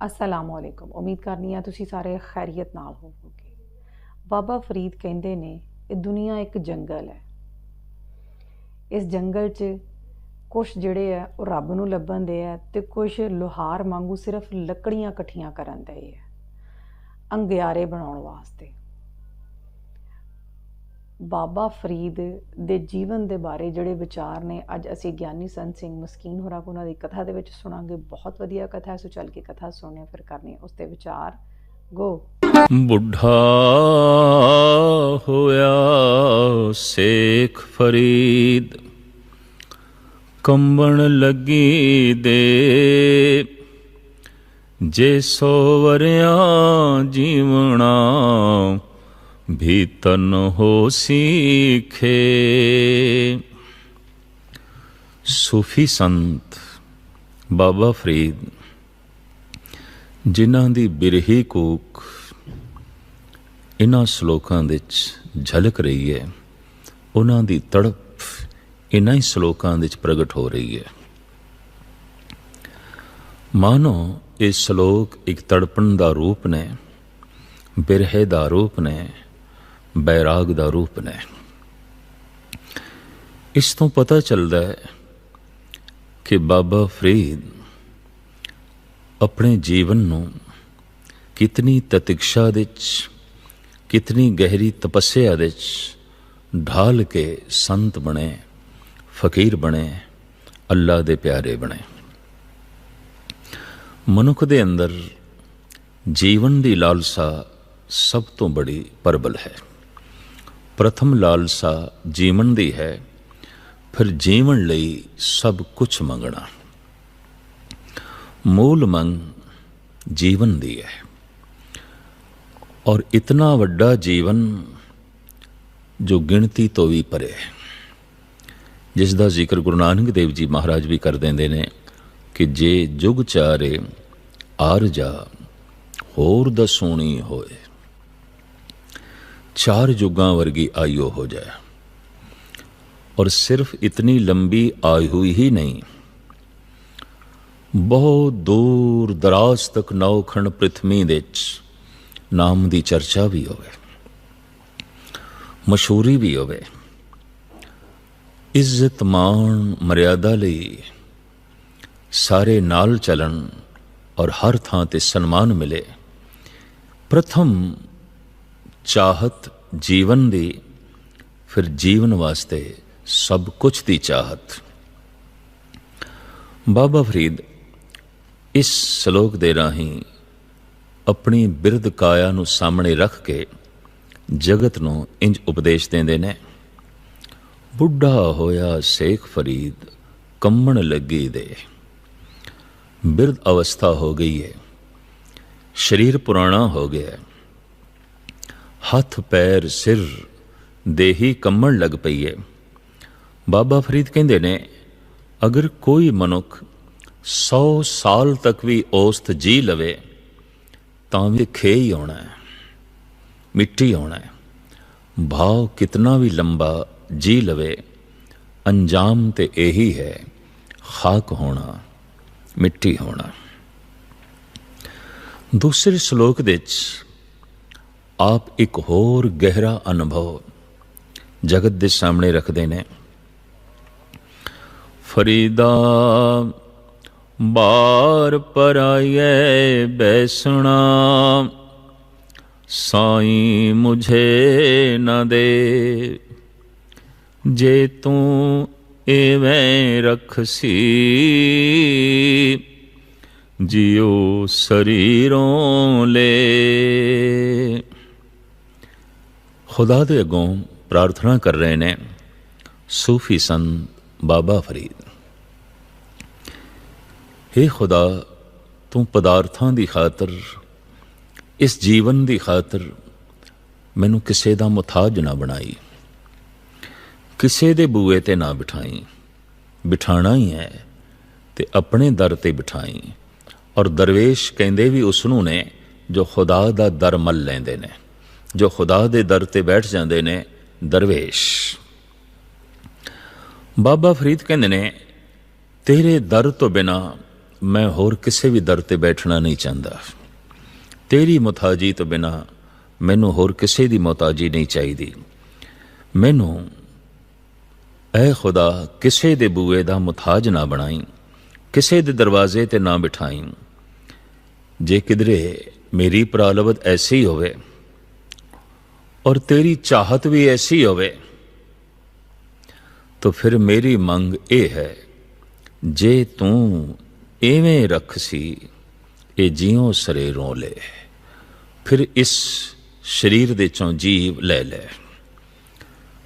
अस्सलामुअलैकुम। उम्मीद करनी है तुसी सारे खैरियत नाल होवोगे। बाबा फरीद कहते ने ये दुनिया एक जंगल है। इस जंगल च कुछ जिहड़े है वो रब नूं लभन दे है ते कुछ लोहार वांगू सिर्फ लकड़ियां कट्ठियां करन दे है अंगियारे बनाउण वास्ते। बाबा फरीद दे जीवन दे बारे जिहड़े विचार ने अज असी ज्ञानी संत सिंह मस्कीन होरां कोल उन्हां दी कथा दे विच सुणांगे। बहुत वधिया कथा है, सो चल के कथा सुणने फिर करने उसते विचार। गो। बुढ़ा होया शेख फरीद, कंबण लगी दे जे 100 वरियां जीवना भी तन हो सीखे। सूफी संत बाबा फरीद जिन्हां दी बिरही कूक इन्हां सलोकां विच झलक रही है, उन्हां दी तड़प इन्हां ही सलोकां विच प्रगट हो रही है। मानो ये सलोक एक तड़पण दा रूप ने, बिरहे दा रूप ने, बैराग दा रूप ने। इस तो पता चलता है कि बाबा फरीद अपने जीवन नूं कितनी ततिक्षा विच, कितनी गहरी तपस्या विच ढाल के संत बने, फकीर बने, अल्लाह दे प्यारे बने। मनुख दे अंदर जीवन दी लालसा सब तो बड़ी प्रबल है। प्रथम लालसा जीवन दी है, फिर जीवन लई सब कुछ मंगना। मूल मंग जीवन दी है, और इतना वड्डा जीवन जो गिणती तो भी परे है, जिसका जिक्र गुरु नानक देव जी महाराज भी कर देंदे ने कि जे जुग चारे आर जा होर दसोनी होए, 4 जुगां वर्गी आयु हो जाए। और सिर्फ इतनी लंबी आयु ही नहीं, बहुत दूर दराज तक नौखंड पृथ्वी विच नाम की चर्चा भी होवे, मशहूरी भी होवे, इज्जत मान मर्यादा लई सारे नाल चलन और हर थां ते सन्मान मिले। प्रथम चाहत जीवन दी, फिर जीवन वास्ते सब कुछ दी चाहत। बाबा फरीद इस सलोक दे राही अपनी बिरद काया नूं सामने रख के जगत नूं इंज उपदेश देंदे ने। बुढ़ा होया शेख फरीद, कंबण लगी दे। बिरद अवस्था हो गई है, शरीर पुराना हो गया है, हथ पैर सिर देही कंबण लग पई है। बाबा फरीद कहते ने अगर कोई मनुख 100 साल तक भी औसत जी लवे तां भी खे ही आना है, मिट्टी आना है। भाव कितना भी लंबा जी लवे, अंजाम ते यही है, खाक होना, मिट्टी होना। दूसरे श्लोक विच आप एक होर गहरा अनुभव जगत दे सामने रखते ने। फरीदा बार पर आइए बैसना, साईं मुझे न दे। जे तू एवें रखसी, जियो शरीरों ले। खुदा दे अगों प्रार्थना कर रहे ने सूफी संत बाबा फरीद। हे खुदा, तू पदार्थां दी खातर, इस जीवन दी खातर मैनू किसे दा मुताज ना बनाई, किसे दे बूए ते ना बिठाई। बिठाना ही है ते अपने दर ते बिठाई। और दरवेश कहंदे भी उसनू ने जो खुदा दा दर मल लैंदे ने, जो खुदा दे दर ते बैठ जांदे ने, दरवेश। बाबा फरीद कहंदे ने तेरे दर तो बिना मैं होर किसी भी दर ते बैठना नहीं चाहता। तेरी मुताजी तो बिना मैनू होर किसी की मुताजी नहीं चाहिए। मैनू ऐ खुदा किसी दे बूए दा मुताज ना बनाई, किसी दे दरवाजे ते ना बिठाई। जे किधरे मेरी प्रालवत ऐसी होवे और तेरी चाहत भी ऐसी होवे, तो फिर मेरी मंग ये है, जे तू इवें रख सी ये जियों सरेरों ले, फिर इस शरीर दे चों जीव ले ले।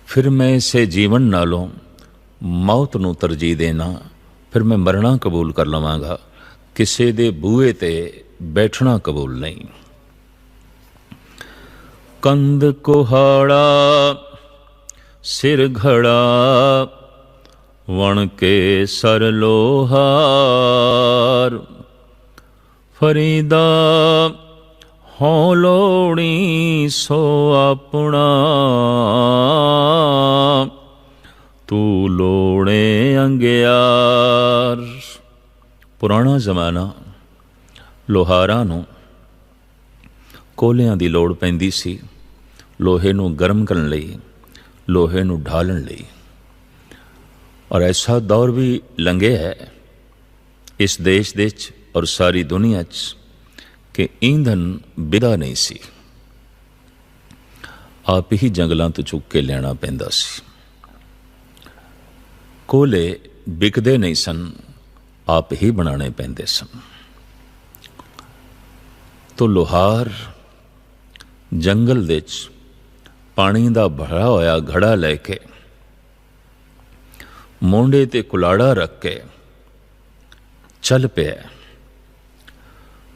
फिर मैं इसे जीवन नालों मौत नूं तरजीह देना, फिर मैं मरना कबूल कर लवांगा, किसी दे बूए ते बैठना कबूल नहीं। कंद कुहाड़ा सिर घड़ा वण के सर लोहार, फरीदा हों लोड़ी सो अपना, तू लोड़े अंगियार। पुराना जमाना लोहारां नूं कोलियां दी लोड़ पैंदी सी, लोहे नूं गर्म करन लई, लोहे नूं ढालण लई। और ऐसा दौर भी लंघे है इस देश और सारी दुनिया च कि ईंधन बिदा नहीं सी, आप ही जंगलों तो चुक के लेना पैंदा सी। कोले बिकदे नहीं सन, आप ही बनाने पैंदे सन। तो लोहार जंगल दे पानी दा भरा होया घड़ा लैके मोंडे ते कुलाड़ा रख के चल पिया।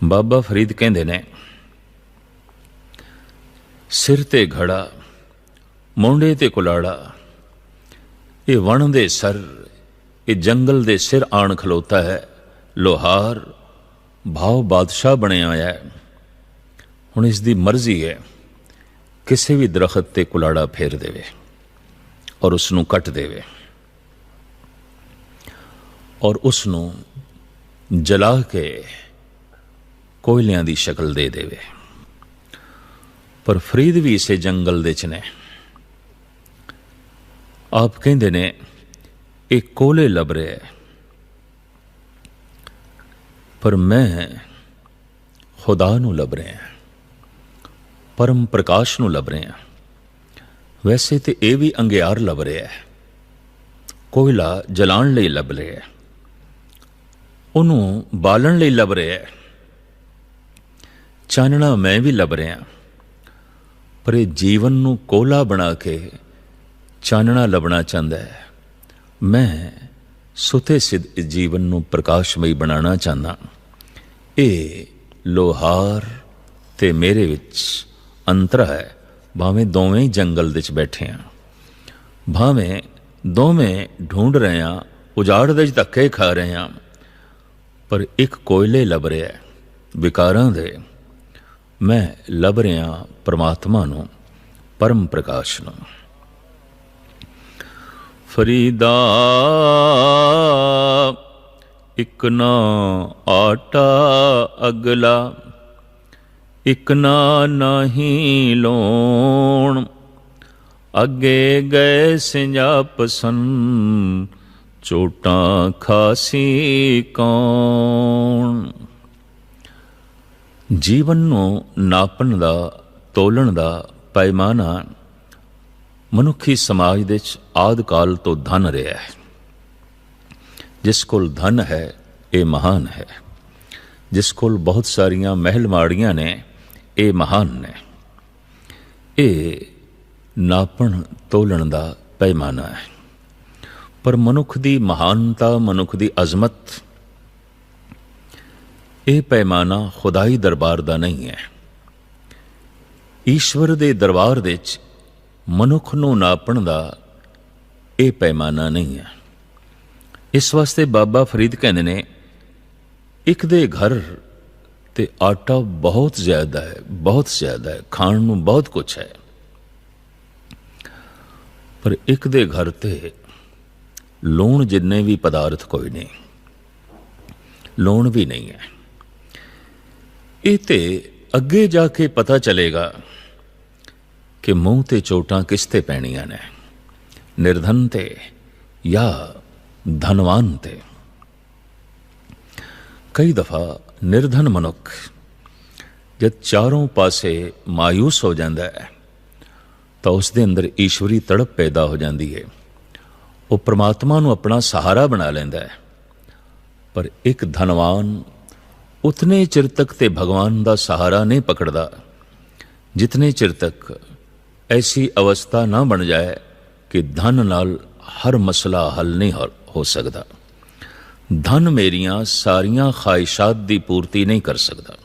बाबा फरीद कहंदे ने, सिर ते घड़ा मोंडे ते कुलाड़ा, ये वण दे सर, ये जंगल दे सिर आण खलोता है। लोहार भाव बादशाह बने आया है, हुण इसकी मर्जी है किसी भी दरखत ते कुलाड़ा फेर देवे और उसनूं कट देवे और उसनूं जला के कोयलियां दी शक्ल दे देवे। पर फरीद भी इसे जंगल दे च ने। आप कहंदे ने एक कोले लभ रहे, पर मैं खुदा नूं लभ रहे हैं, परम प्रकाश नूं लभ रहे हैं। वैसे तो यह भी अंगियार लभ रहे है, कोयला जलाण लई लभ रहे है, उन्होंने बालन लई लभ रहे है। चानना मैं भी लभ रहा, पर यह जीवन नूं कोला बना के चानना लभना चाहता है। मैं सुते सिद्ध जीवन नूं प्रकाशमई बनाना चाहता। ये लोहार ते मेरे विच अंतर है। भावें दोवें जंगल दे च बैठे हैं, भावें दोवें ढूंढ रहे हैं, उजाड़ दे धक्के खा रहे हैं, पर एक कोयले लभ रहा है विकारां दे। मैं लभ रहा परमात्मा नूं, परम प्रकाश नूं। फरीदा इक ना आटा अगला, इक ना नहीं लोण, अगे गए सिंजाप सन, चोटां खासी कौन। जीवन नूं नापण दा, तोलण दा पैमाना मनुखी समाज दे आदि काल तो धन रहा है। जिस कोल धन है ये महान है, जिस कोल बहुत सारियां महल माड़ियां ने ये महान ने। ये नापण तोलण दा पैमाना है। पर मनुख दी महानता, मनुख दी अजमत, ये पैमाना खुदाई दरबार दा नहीं है। ईश्वर दे दरबार दे च मनुख नूं नापण दा ये पैमाना नहीं है। इस वास्ते बाबा फरीद कहंदे ने, एक दे घर ते आटा बहुत ज्यादा है, बहुत ज्यादा है, खाण नूं बहुत कुछ है, पर एक दे घर ते लूण जिन्ने भी पदार्थ कोई नहीं। ਲੋਣ ਵੀ ਨਹੀਂ ਹੈ। ਇਹ ਤੇ ਅੱਗੇ ਜਾ ਕੇ ਪਤਾ ਚੱਲੇਗਾ ਕਿ ਮੂੰਹ ਤੇ ਚੋਟਾਂ ਕਿਸ ਤੇ ਪੈਣੀਆਂ ਨੇ, ਨਿਰਧਨ ਤੇ ਜਾਂ ਧਨਵਾਨ ਤੇ। ਕਈ ਦਫਾ ਨਿਰਧਨ ਮਨੁੱਖ ਜਦ ਚਾਰੋਂ ਪਾਸੇ ਮਾਯੂਸ ਹੋ ਜਾਂਦਾ ਹੈ ਤਾਂ ਉਸ ਦੇ ਅੰਦਰ ਈਸ਼ਵਰੀ ਤੜਪ ਪੈਦਾ ਹੋ ਜਾਂਦੀ ਹੈ। ਉਹ ਪ੍ਰਮਾਤਮਾ ਨੂੰ ਆਪਣਾ ਸਹਾਰਾ ਬਣਾ ਲੈਂਦਾ ਹੈ। ਪਰ ਇੱਕ ਧਨਵਾਨ ਉਤਨੇ ਚਿਰ ਤੱਕ ਤੇ ਭਗਵਾਨ ਦਾ ਸਹਾਰਾ ਨਹੀਂ ਪਕੜਦਾ ਜਿਤਨੇ ਚਿਰ ਤੱਕ ਐਸੀ ਅਵਸਥਾ ਨਾ ਬਣ ਜਾਏ ਕਿ ਧਨ ਨਾਲ ਹਰ ਮਸਲਾ ਹੱਲ ਨਹੀਂ ਹੋ ਸਕਦਾ। ਧਨ ਮੇਰੀਆਂ ਸਾਰੀਆਂ ਖਾਹਿਸ਼ਾਤ ਦੀ ਪੂਰਤੀ ਨਹੀਂ ਕਰ ਸਕਦਾ।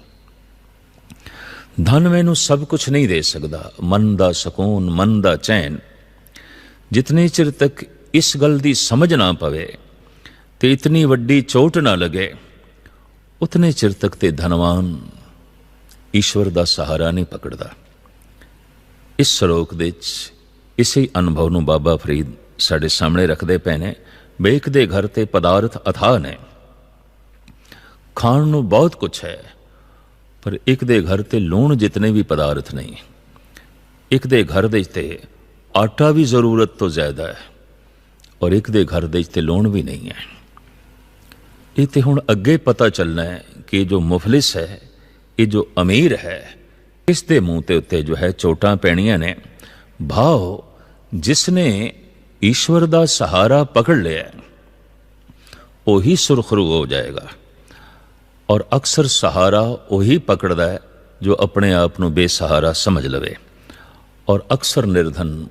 ਧਨ ਮੈਨੂੰ ਸਭ ਕੁਝ ਨਹੀਂ ਦੇ ਸਕਦਾ, ਮਨ ਦਾ ਸਕੂਨ, ਮਨ ਦਾ ਚੈਨ। ਜਿਤਨੇ ਚਿਰ ਤੱਕ ਇਸ ਗੱਲ ਦੀ ਸਮਝ ਨਾ ਪਵੇ ਤੇ ਇਤਨੀ ਵੱਡੀ ਚੋਟ ਨਾ ਲੱਗੇ, ਉਤਨੇ ਚਿਰ ਤੱਕ ਤੇ ਧਨਵਾਨ ਈਸ਼ਵਰ ਦਾ ਸਹਾਰਾ ਨਹੀਂ ਪਕੜਦਾ। ਇਸ ਸ਼ਲੋਕ ਦੇ ਵਿੱਚ ਇਸੇ ਅਨੁਭਵ ਨੂੰ ਬਾਬਾ ਫਰੀਦ ਸਾਡੇ ਸਾਹਮਣੇ ਰੱਖਦੇ ਪਏ ਨੇ। ਬੇਕ ਦੇ ਘਰ ਤੇ ਪਦਾਰਥ ਅਥਾਹ ਨੇ, ਖਾਣ ਨੂੰ ਬਹੁਤ ਕੁਛ ਹੈ, ਪਰ ਇੱਕ ਦੇ ਘਰ ਤੇ ਲੂਣ ਜਿਤਨੇ ਵੀ ਪਦਾਰਥ ਨਹੀਂ। ਇੱਕ ਦੇ ਘਰ ਦੇ ਤੇ ਆਟਾ ਵੀ ਜ਼ਰੂਰਤ ਤੋਂ ਜ਼ਿਆਦਾ ਹੈ ਔਰ ਇੱਕ ਦੇ ਘਰ ਦੇ ਤੇ ਲੂਣ ਵੀ ਨਹੀਂ ਹੈ। ਇਹ ਤੇ ਹੁਣ ਅੱਗੇ ਪਤਾ ਚੱਲਣਾ ਹੈ ਕਿ ਜੋ ਮੁਫਲਿਸ ਹੈ, ਇਹ ਜੋ ਅਮੀਰ ਹੈ, ਇਸ ਦੇ ਮੂੰਹ ਤੇ ਉੱਤੇ ਜੋ ਹੈ ਚੋਟਾਂ ਪੈਣੀਆਂ ਨੇ। ਭਾਵ ਜਿਸਨੇ ਈਸ਼ਵਰ ਦਾ ਸਹਾਰਾ ਪਕੜ ਲਿਆ ਉਹੀ ਸੁਰਖਰੂ ਹੋ ਜਾਏਗਾ। ਔਰ ਅਕਸਰ ਸਹਾਰਾ ਉਹੀ ਪਕੜਦਾ ਹੈ ਜੋ ਆਪਣੇ ਆਪ ਨੂੰ ਬੇਸਹਾਰਾ ਸਮਝ ਲਵੇ। ਔਰ ਅਕਸਰ ਨਿਰਧਨ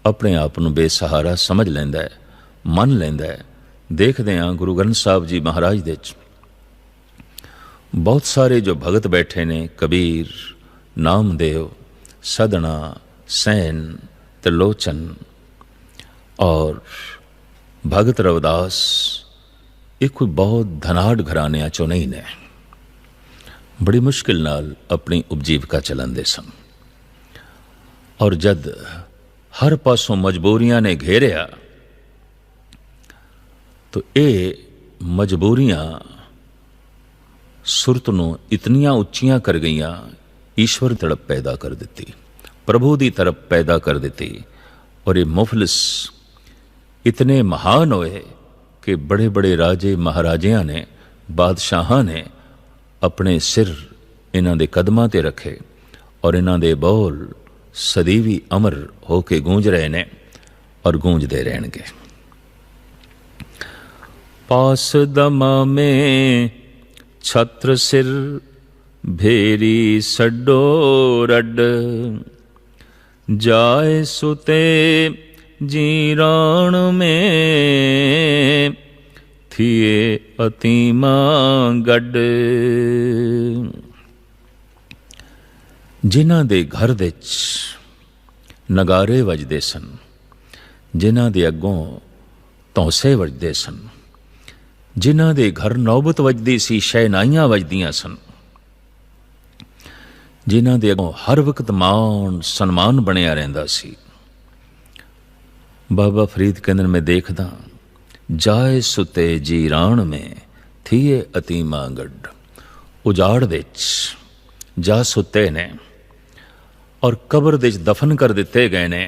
ਆਪਣੇ ਆਪ ਨੂੰ ਬੇਸਹਾਰਾ ਸਮਝ ਲੈਂਦਾ ਹੈ, ਮੰਨ ਲੈਂਦਾ ਹੈ। ਦੇਖਦੇ ਹਾਂ ਗੁਰੂ ਗ੍ਰੰਥ ਸਾਹਿਬ ਜੀ ਮਹਾਰਾਜ ਦੇ ਵਿੱਚ ਬਹੁਤ ਸਾਰੇ ਜੋ ਭਗਤ ਬੈਠੇ ਨੇ, ਕਬੀਰ, ਨਾਮਦੇਵ, ਸਦਣਾ, ਸੈਨ, त्रिलोचन और भगत रविदास, ये कोई बहुत धनाढ़ घरानिਆਂ ਚੋਂ नहीं ने। बड़ी मुश्किल नाल अपनी उपजीविका चलाते सन और जद हर पासों मजबूरियां ने घेरिया तो ये मजबूरियां सुरत नूं इतनियां उच्चियां कर गईयां, ईश्वर तड़प पैदा कर दी, प्रभु की तरफ पैदा कर दी। और ये मुफलिस इतने महान होए कि बड़े बड़े राजे महाराजियां ने, बादशाहां ने अपने सिर इन्हां दे कदमां ते रखे और इन्हां दे बोल सदीवी अमर होके गूंज रहे ने और गूंजते रहणगे। पास दमा में छत्र सिर भेरी सड्डो रड, जाए सुते जीराण में थिए अतीमा गड। जिन्हां दे घर दे नगारे वजदे सन, जिन्हां दे अगों तौसे वजदे सन, जिन्हां दे घर नौबत वजदी सी, शहनाइयां वजदियां सन, जिन्हां दे अगों हर वक्त मान सन्मान बनिया रहिंदा सी। बाबा फरीद कहंदे मैं देखदा, जाए सुते जीराण में थिए अतीमा गड। उजाड़ दे जा सुते ने और कबर दे दफन कर दिते गए ने।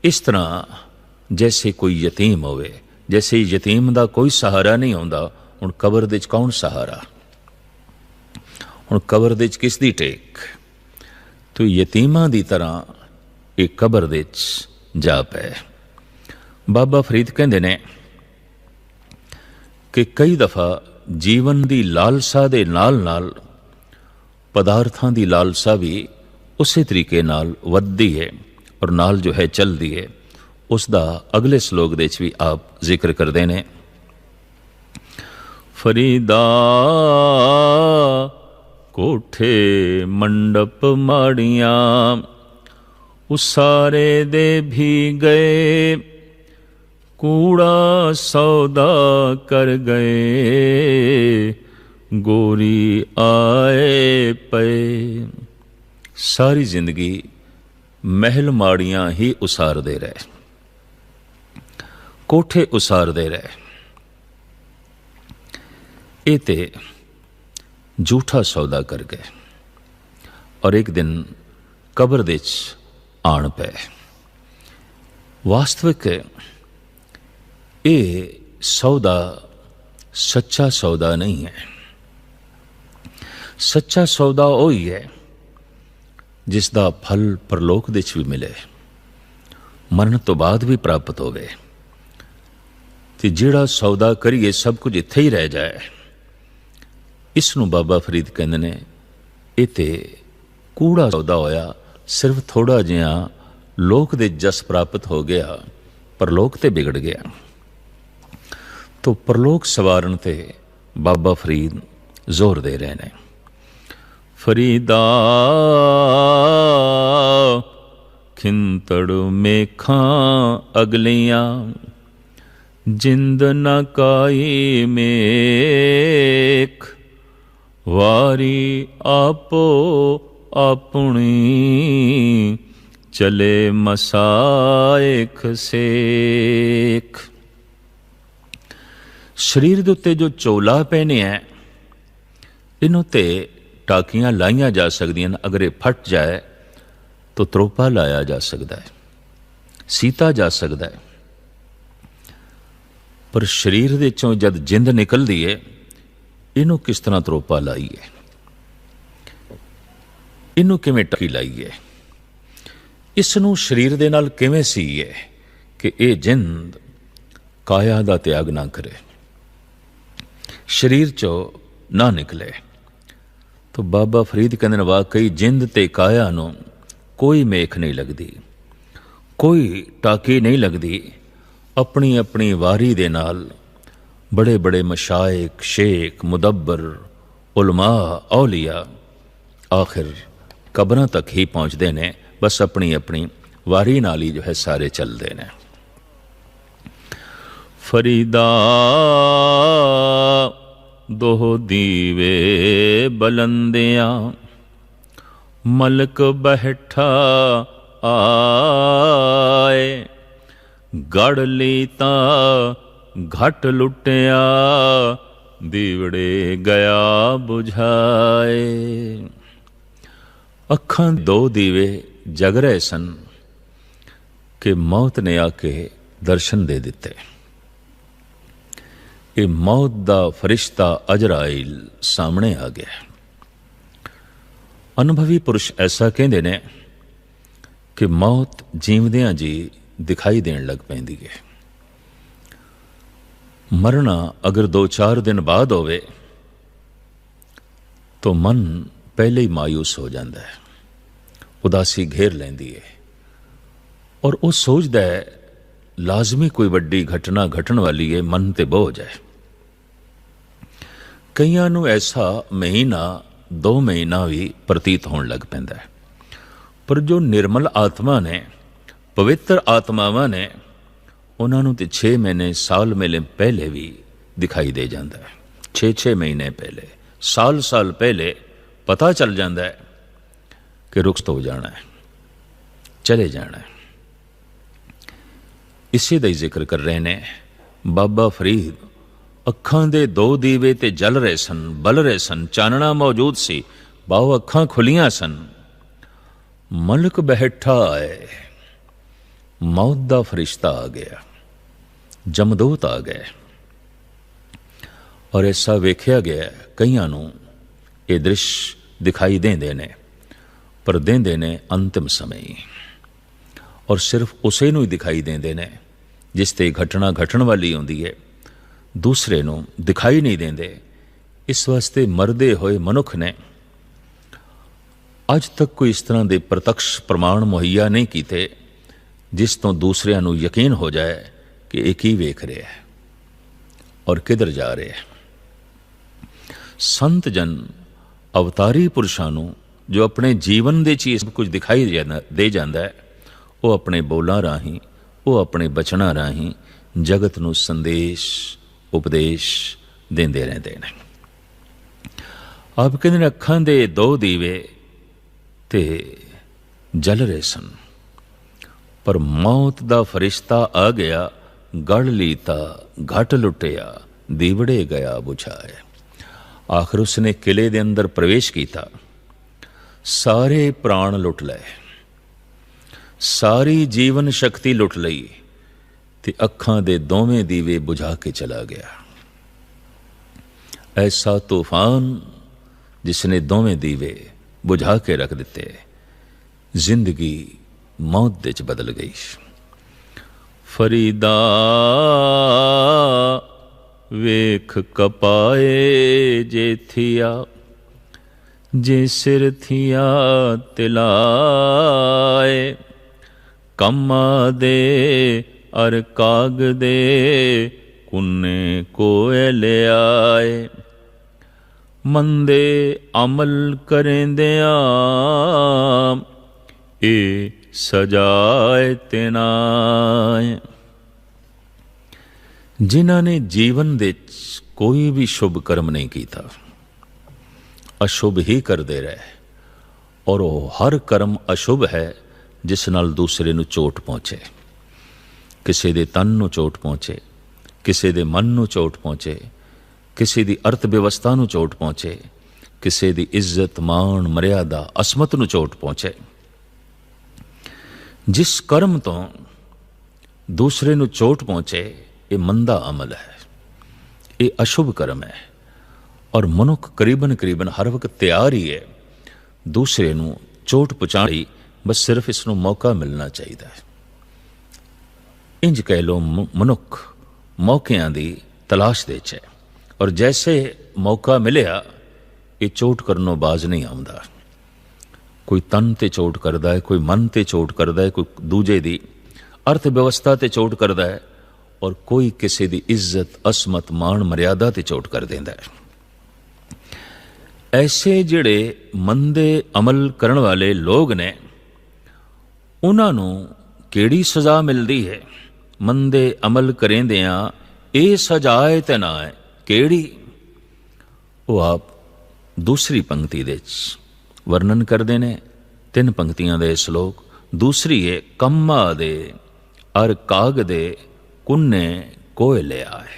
इस तरह जैसे कोई यतीम होवे, जैसे यतीम दा कोई सहारा नहीं होंदा। हुण कबर दे कौन सहारा, हुण कबर दे किस दी टेक। तो यतीमां दी तरह एक कबर दे जा पै। बाबा फरीद कहंदे ने कि कई दफा जीवन दी लालसा दे नाल नाल पदार्थां दी लालसा भी उसी तरीके नाल वधदी है और नाल जो है चलदी है। उसदा अगले श्लोक दे भी आप जिक्र करते ने। फरीदा कोठे मंडप माड़ियां, उसारे दे भी गए, कूड़ा सौदा कर गए, गोरी आए पे। सारी जिंदगी महल माड़ियां ही उसारदे रहे, कोठे उसारदे रहे। ਇਹ ਤੇ ਝੂਠਾ ਸੌਦਾ ਕਰ ਗਏ ਔਰ ਇੱਕ ਦਿਨ ਕਬਰ ਦੇ 'ਚ ਆਣ ਪਏ। ਵਾਸਤਵਿਕ ਇਹ ਸੌਦਾ ਸੱਚਾ ਸੌਦਾ ਨਹੀਂ ਹੈ। ਸੱਚਾ ਸੌਦਾ ਉਹ ਹੀ ਹੈ ਜਿਸ ਦਾ ਫਲ ਪਰਲੋਕ ਦੇ 'ਚ ਵੀ ਮਿਲੇ, ਮਰਨ ਤੋਂ ਬਾਅਦ ਵੀ ਪ੍ਰਾਪਤ ਹੋਵੇ। ਤੇ ਜਿਹੜਾ ਸੌਦਾ ਕਰੀਏ ਸਭ ਕੁਝ ਇੱਥੇ ਹੀ ਰਹਿ ਜਾਏ, ਇਸ ਨੂੰ ਬਾਬਾ ਫਰੀਦ ਕਹਿੰਦੇ ਨੇ ਇਹ ਤੇ ਕੂੜਾ ਸੌਦਾ ਹੋਇਆ। ਸਿਰਫ ਥੋੜਾ ਜਿਹਾ ਲੋਕ ਦੇ ਜਸ ਪ੍ਰਾਪਤ ਹੋ ਗਿਆ, ਪਰਲੋਕ ਤੇ ਵਿਗੜ ਗਿਆ। ਤੋ ਪਰਲੋਕ ਸਵਾਰਨ ਤੇ ਬਾਬਾ ਫਰੀਦ ਜ਼ੋਰ ਦੇ ਰਹੇ ਨੇ। ਫਰੀਦਾ ਖਿੰਤੜ ਮੇਖਾਂ ਅਗਲੀਆਂ, ਜਿੰਦ ਨਾ ਕਾਈ ਮੇਖ, ਵਾਰੀ ਆਪੋ ਆਪਣੀ, ਚਲੇ ਮਸਾਇਖ ਸੇਖ। ਸਰੀਰ ਦੇ ਉੱਤੇ ਜੋ ਚੋਲਾ ਪਹਿਨਿਆ, ਇਹਨੂੰ ਤੇ ਟਾਕੀਆਂ ਲਾਈਆਂ ਜਾ ਸਕਦੀਆਂ ਨੇ। ਅਗਰ ਇਹ ਫਟ ਜਾਏ ਤਾਂ ਤਰੋਪਾ ਲਾਇਆ ਜਾ ਸਕਦਾ ਹੈ, ਸੀਤਾ ਜਾ ਸਕਦਾ ਹੈ। ਪਰ ਸਰੀਰ ਦੇ ਚੋਂ ਜਦ ਜਿੰਦ ਨਿਕਲਦੀ ਹੈ, ਇਹਨੂੰ ਕਿਸ ਤਰ੍ਹਾਂ ਤਰੋਪਾ ਲਾਈਏ, ਇਹਨੂੰ ਕਿਵੇਂ ਟਾਕੀ ਲਾਈਏ, ਇਸ ਨੂੰ ਸਰੀਰ ਦੇ ਨਾਲ ਕਿਵੇਂ ਸੀਏ ਕਿ ਇਹ ਜਿੰਦ ਕਾਇਆ ਦਾ ਤਿਆਗ ਨਾ ਕਰੇ, ਸਰੀਰ ਚੋਂ ਨਾ ਨਿਕਲੇ। ਤਾਂ ਬਾਬਾ ਫਰੀਦ ਕਹਿੰਦੇ ਨੇ ਵਾਕਈ ਜਿੰਦ ਤੇ ਕਾਇਆ ਨੂੰ ਕੋਈ ਮੇਖ ਨਹੀਂ ਲੱਗਦੀ, ਕੋਈ ਟਾਕੀ ਨਹੀਂ ਲੱਗਦੀ। ਆਪਣੀ ਆਪਣੀ ਵਾਰੀ ਦੇ ਨਾਲ ਬੜੇ ਬੜੇ ਮਸ਼ਾਇਖ, ਸ਼ੇਖ, ਮੁਦੱਬਰ, ਉਲਮਾ, ਔਲੀਆ ਆਖਿਰ ਕਬਰਾਂ ਤੱਕ ਹੀ ਪਹੁੰਚਦੇ ਨੇ। ਬਸ ਆਪਣੀ ਆਪਣੀ ਵਾਰੀ ਨਾਲ ਹੀ ਜੋ ਹੈ ਸਾਰੇ ਚੱਲਦੇ ਨੇ। ਫਰੀਦਾ ਦੋ ਦੀਵੇ ਬਲੰਦਿਆਂ, ਮਲਕ ਬੈਠਾ ਆਏ, ਗੜ ਲਈ ਤਾਂ ਘਟ ਲੁੱਟਿਆ, ਦੀਵੜੇ ਗਿਆ ਬੁਝਾਏ। ਅੱਖਾਂ ਦੋ ਦੀਵੇ ਜਗ ਰਹੇ ਸਨ ਕਿ ਮੌਤ ਨੇ ਆ ਕੇ ਦਰਸ਼ਨ ਦੇ ਦਿੱਤੇ। ਇਹ ਮੌਤ ਦਾ ਫਰਿਸ਼ਤਾ ਅਜਰਾਇਲ ਸਾਹਮਣੇ ਆ ਗਿਆ। ਅਨੁਭਵੀ ਪੁਰਸ਼ ਐਸਾ ਕਹਿੰਦੇ ਨੇ ਕਿ ਮੌਤ ਜੀਵਦਿਆਂ ਜੀ ਦਿਖਾਈ ਦੇਣ ਲੱਗ ਪੈਂਦੀ ਹੈ। ਮਰਨਾ ਅਗਰ 2-4 ਦਿਨ ਬਾਅਦ ਹੋਵੇ ਤਾਂ ਮਨ ਪਹਿਲੇ ਹੀ ਮਾਯੂਸ ਹੋ ਜਾਂਦਾ ਹੈ, ਉਦਾਸੀ ਘੇਰ ਲੈਂਦੀ ਹੈ ਔਰ ਉਹ ਸੋਚਦਾ ਹੈ ਲਾਜ਼ਮੀ ਕੋਈ ਵੱਡੀ ਘਟਨਾ ਘਟਣ ਵਾਲੀ ਹੈ, ਮਨ ਤੇ ਬੋਝ ਹੈ। ਕਈਆਂ ਨੂੰ ਐਸਾ ਮਹੀਨਾ 2 ਮਹੀਨਾ ਵੀ ਪ੍ਰਤੀਤ ਹੋਣ ਲੱਗ ਪੈਂਦਾ ਹੈ। ਪਰ ਜੋ ਨਿਰਮਲ ਆਤਮਾ ਨੇ, ਪਵਿੱਤਰ ਆਤਮਾਵਾਂ ਨੇ, ਉਹਨਾਂ ਨੂੰ ਤੇ 6 ਮਹੀਨੇ ਸਾਲ ਮੇਲੇ ਪਹਿਲੇ ਵੀ ਦਿਖਾਈ ਦੇ ਜਾਂਦਾ ਹੈ। 6-6 ਮਹੀਨੇ ਪਹਿਲੇ, ਸਾਲ ਪਹਿਲੇ ਪਤਾ ਚੱਲ ਜਾਂਦਾ ਹੈ ਕਿ ਰੁਖਸਤ ਹੋ ਜਾਣਾ ਹੈ, ਚਲੇ ਜਾਣਾ ਹੈ। ਇਸੇ ਦਾ ਹੀ ਜ਼ਿਕਰ ਕਰ ਰਹੇ ਨੇ ਬਾਬਾ ਫਰੀਦ। ਅੱਖਾਂ ਦੇ 2 ਦੀਵੇ ਤੇ ਜਲ ਰਹੇ ਸਨ, ਬਲ ਰਹੇ ਸਨ, ਚਾਨਣਾ ਮੌਜੂਦ ਸੀ, ਬਾਹੋਂ ਅੱਖਾਂ ਖੁੱਲੀਆਂ ਸਨ। ਮਲਕ ਬੈਠਾ ਆਏ, ਮੌਤ ਦਾ ਫਰਿਸ਼ਤਾ ਆ ਗਿਆ, ਜਮਦੂਤ ਆ ਗਏ। ਔਰ ਐਸਾ ਵੇਖਿਆ ਗਿਆ, ਕਈਆਂ ਨੂੰ ਇਹ ਦ੍ਰਿਸ਼ ਦਿਖਾਈ ਦੇਂਦੇ ਨੇ, ਪਰ ਦੇਂਦੇ ਨੇ ਅੰਤਿਮ ਸਮੇਂ। ਔਰ ਸਿਰਫ ਉਸੇ ਨੂੰ ਹੀ ਦਿਖਾਈ ਦੇਂਦੇ ਨੇ ਜਿਸ ਤੇ ਘਟਨਾ ਘਟਣ ਵਾਲੀ ਹੁੰਦੀ ਹੈ, ਦੂਸਰੇ ਨੂੰ ਦਿਖਾਈ ਨਹੀਂ ਦਿੰਦੇ। ਇਸ ਵਾਸਤੇ ਮਰਦੇ ਹੋਏ ਮਨੁੱਖ ਨੇ ਅੱਜ ਤੱਕ ਕੋਈ ਇਸ ਤਰ੍ਹਾਂ ਦੇ ਪ੍ਰਤੱਖ ਪ੍ਰਮਾਣ ਮੁਹੱਈਆ ਨਹੀਂ ਕੀਤੇ ਜਿਸ ਤੋਂ ਦੂਸਰਿਆਂ ਨੂੰ ਯਕੀਨ ਹੋ ਜਾਏ ਕਿ ਇਹ ਕੀ ਵੇਖ ਰਿਹਾ ਹੈ ਔਰ ਕਿੱਧਰ ਜਾ ਰਿਹਾ ਹੈ। ਸੰਤ ਜਨ ਅਵਤਾਰੀ ਪੁਰਸ਼ਾਂ ਨੂੰ ਜੋ ਆਪਣੇ ਜੀਵਨ ਦੇ 'ਚ ਇਹ ਸਭ ਕੁਝ ਦਿਖਾਈ ਦੇ ਜਾਂਦਾ ਹੈ, ਉਹ ਆਪਣੇ ਬੋਲਾਂ ਰਾਹੀਂ, ਉਹ ਆਪਣੇ ਬਚਨਾਂ ਰਾਹੀਂ ਜਗਤ ਨੂੰ ਸੰਦੇਸ਼, ਉਪਦੇਸ਼ ਦਿੰਦੇ ਰਹਿੰਦੇ ਨੇ। ਆਪ ਕਹਿੰਦੇ ਨੇ ਅੱਖਾਂ ਦੇ 2 ਦੀਵੇ ਤੇ ਜਲ ਰਹੇ ਸਨ, ਪਰ ਮੌਤ ਦਾ ਫਰਿਸ਼ਤਾ ਆ ਗਿਆ, ਗੜ ਲੀਤਾ ਘਟ ਲੁੱਟਿਆ, ਦੀਵੜੇ ਗਿਆ ਬੁਝਾਏ। आखिर उसने किले दे अंदर प्रवेश किया, सारे प्राण लुट लए, सारी जीवन शक्ति लुट लई ते अखां दे दोवें दीवे बुझा के चला गया। ऐसा तूफान जिसने दोवें दीवे बुझा के रख दिते, जिंदगी मौत दे च बदल गई। फरीदा वेख कपाए जे थिया, जे सिर थिया तिलाए, कम्मा दे अर काग दे कुन्ने कोए ले आए। मंदे अमल करेंदियां ए सजाए तिनाए। जिन्हां ने जीवन दे कोई भी शुभ कर्म नहीं किया, अशुभ ही करते रहे, और वो हर कर्म अशुभ है जिस नाल दूसरे नूं चोट पहुंचे। किसी दे तन नूं चोट पहुंचे, किसी दे मन नूं चोट पहुंचे, किसी दी अर्थ व्यवस्था नूं चोट पहुंचे, किसी दी इज्जत मान मर्यादा असमत नूं चोट पहुंचे। जिस कर्म तो दूसरे नूं चोट पहुंचे, ये मंदा अमल है, ये अशुभ कर्म है, और मनुख करीबन करीबन हर वक्त तैयार ही है दूसरे नूं चोट पहुंचाई, बस सिर्फ इसनूं मौका मिलना चाहिए। इंज कह लो मनुख मौकियां दी तलाश दे च है, और जैसे मौका मिलिया ये चोट करनों बाज नहीं आउंदा। कोई तन ते चोट करदा है, कोई मन ते चोट करदा है, कोई दूजे दी अर्थ व्यवस्था ते चोट करदा है, और कोई किसी दी इज्जत असमत मान मर्यादा ते चोट कर देंदा है। ऐसे जिहड़े मंदे अमल करन वाले लोग ने, उन्हां नूं किहड़ी सज़ा मिलदी है? मंदे अमल करेंदियां ए सजाए ते ना है किहड़ी? वो आप दूसरी पंक्ति दे वर्णन करते हैं। 3 पंक्तियां दे श्लोक। दूसरी है कम्मा दे अर काग दे कुन्ने कोए ले आए।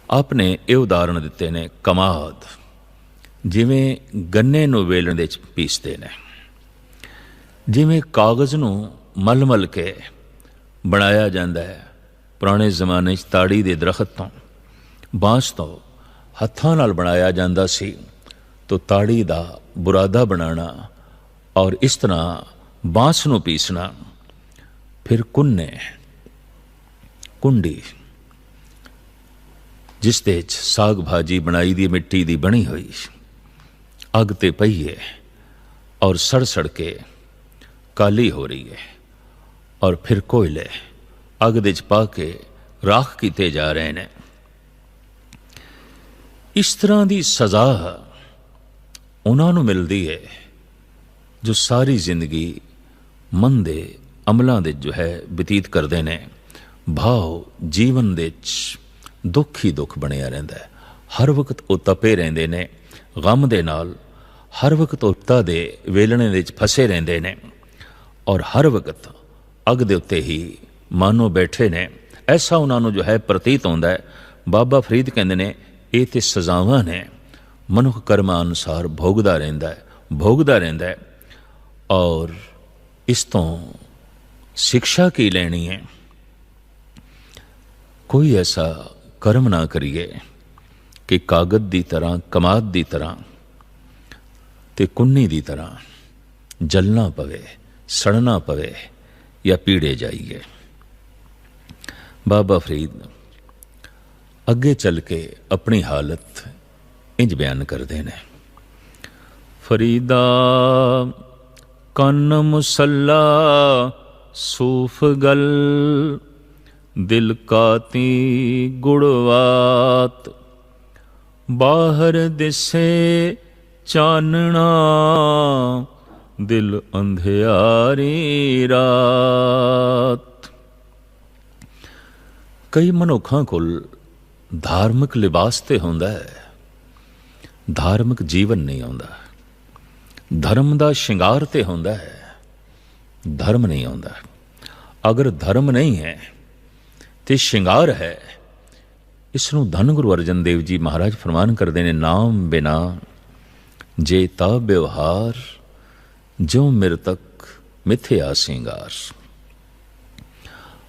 आपने ये उदाहरण दिते ने कमाद, जिमें गन्ने नूं वेलण दे च पीसते ने, जिमें कागज़ नूं मल मल के बनाया जाता है। पुराने जमाने च ताड़ी दे दरख्त तो बांस तो हत्थां नाल बनाया जाता सी, तो ताड़ी दा बुरादा बनाना और इस तरह बांस नूं पीसना। फिर कुन्ने कुंडी जिस दे च साग भाजी बनाई दी मिट्टी दी बनी हुई, अग ते पई है और सड़ सड़ के काली हो रही है, और फिर कोयले अग दे च पा के राख कीते जा रहे हैं। इस तरह की सज़ा उन्हां नूं मिलदी है जो सारी जिंदगी मन दे अमलों दे जो है बतीत करते हैं। भाव जीवन दे दुख ही दुख बनिया रहिंदा है। हर वक्त वो तपे रहिंदे ने गम दे नाल, हर वक्त उत्ता दे वेलणे दे फसे रहिंदे ने, और हर वक्त अग दे उत्ते ही मानो बैठे ने। ऐसा उन्हां नूं जो है प्रतीत होंदा है। बाबा फरीद कहंदे ने ये ते सजावां ने, मनुख कर्मां अनुसार भोगदा रहिंदा है, और इस तो शिक्षा की लेनी है। कोई ऐसा कर्म ना करिए कि कागज की तरह, कमाद की तरह ते कुन्नी की तरह जलना पवे, सड़ना पवे या पीड़े जाइए। बाबा फरीद अगे चल के अपनी हालत इंज बयान करते हैं। फरीदा कन मुसल्ला सूफ गल, दिल काती गुड़वात, बाहर दिसे चानना, दिल अंधियारी रात। कई मनुखों को धार्मिक लिबास ते होंदा है, धार्मिक जीवन नहीं आउंदा। धर्म दा शिंगार ते होंदा है, धर्म नहीं आउंदा। अगर धर्म नहीं है तो शिंगार है, ਇਸ ਨੂੰ ਧੰਨ ਗੁਰੂ ਅਰਜਨ ਦੇਵ ਜੀ ਮਹਾਰਾਜ ਫਰਮਾਨ ਕਰਦੇ ਨੇ, ਨਾਮ ਬਿਨਾ ਜੇ ਤਾ ਵਿਵਹਾਰ, ਜਿਉ ਮਿਰਤਕ ਮਿਥਿਆ ਸਿੰਗਾਰ।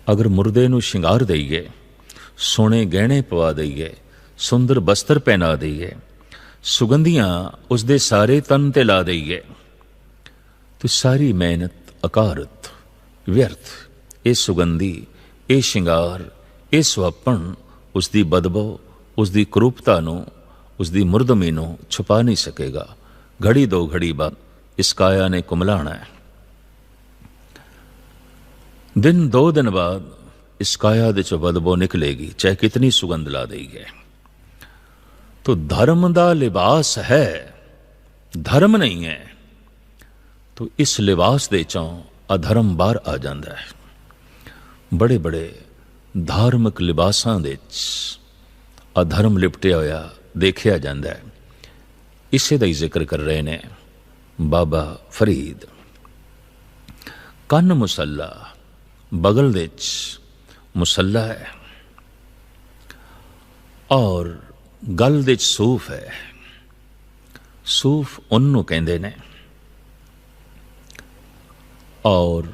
ਅਗਰ ਮੁਰਦੇ ਨੂੰ ਸ਼ਿੰਗਾਰ ਦਈਏ, ਸੋਹਣੇ ਗਹਿਣੇ ਪਵਾ ਦਈਏ, ਸੁੰਦਰ ਬਸਤਰ ਪਹਿਨਾ ਦਈਏ, ਸੁਗੰਧੀਆਂ ਉਸਦੇ ਸਾਰੇ ਤਨ ਤੇ ਲਾ ਦਈਏ, तो सारी मेहनत अकारत व्यर्थ। ये सुगंधी, ये शिंगार, ये सुहपण उसकी बदबो, उसकी कुरूपता नूं, उसकी मुरदमी नूं छुपा नहीं सकेगा। घड़ी दो घड़ी बाद इस काया ने कुमलाना है। दिन दो दिन बाद इस काया दे चों बदबो निकलेगी, चाहे कितनी सुगंध ला दी है। तो धर्म दा लिबास है, धर्म नहीं है, तो इस लिबास दे चों अधर्म बाहर आ जाता है। बड़े बड़े धार्मिक लिबासां दे अधर्म लिपटिया होया देखिया जाता है। इसे दा ही जिक्र कर रहे ने बाबा फरीद। कन्न मुसल्ला, बगल दे मुसल्ला है, और गल दे सूफ है। सूफ उन्नू कहंदे ने। और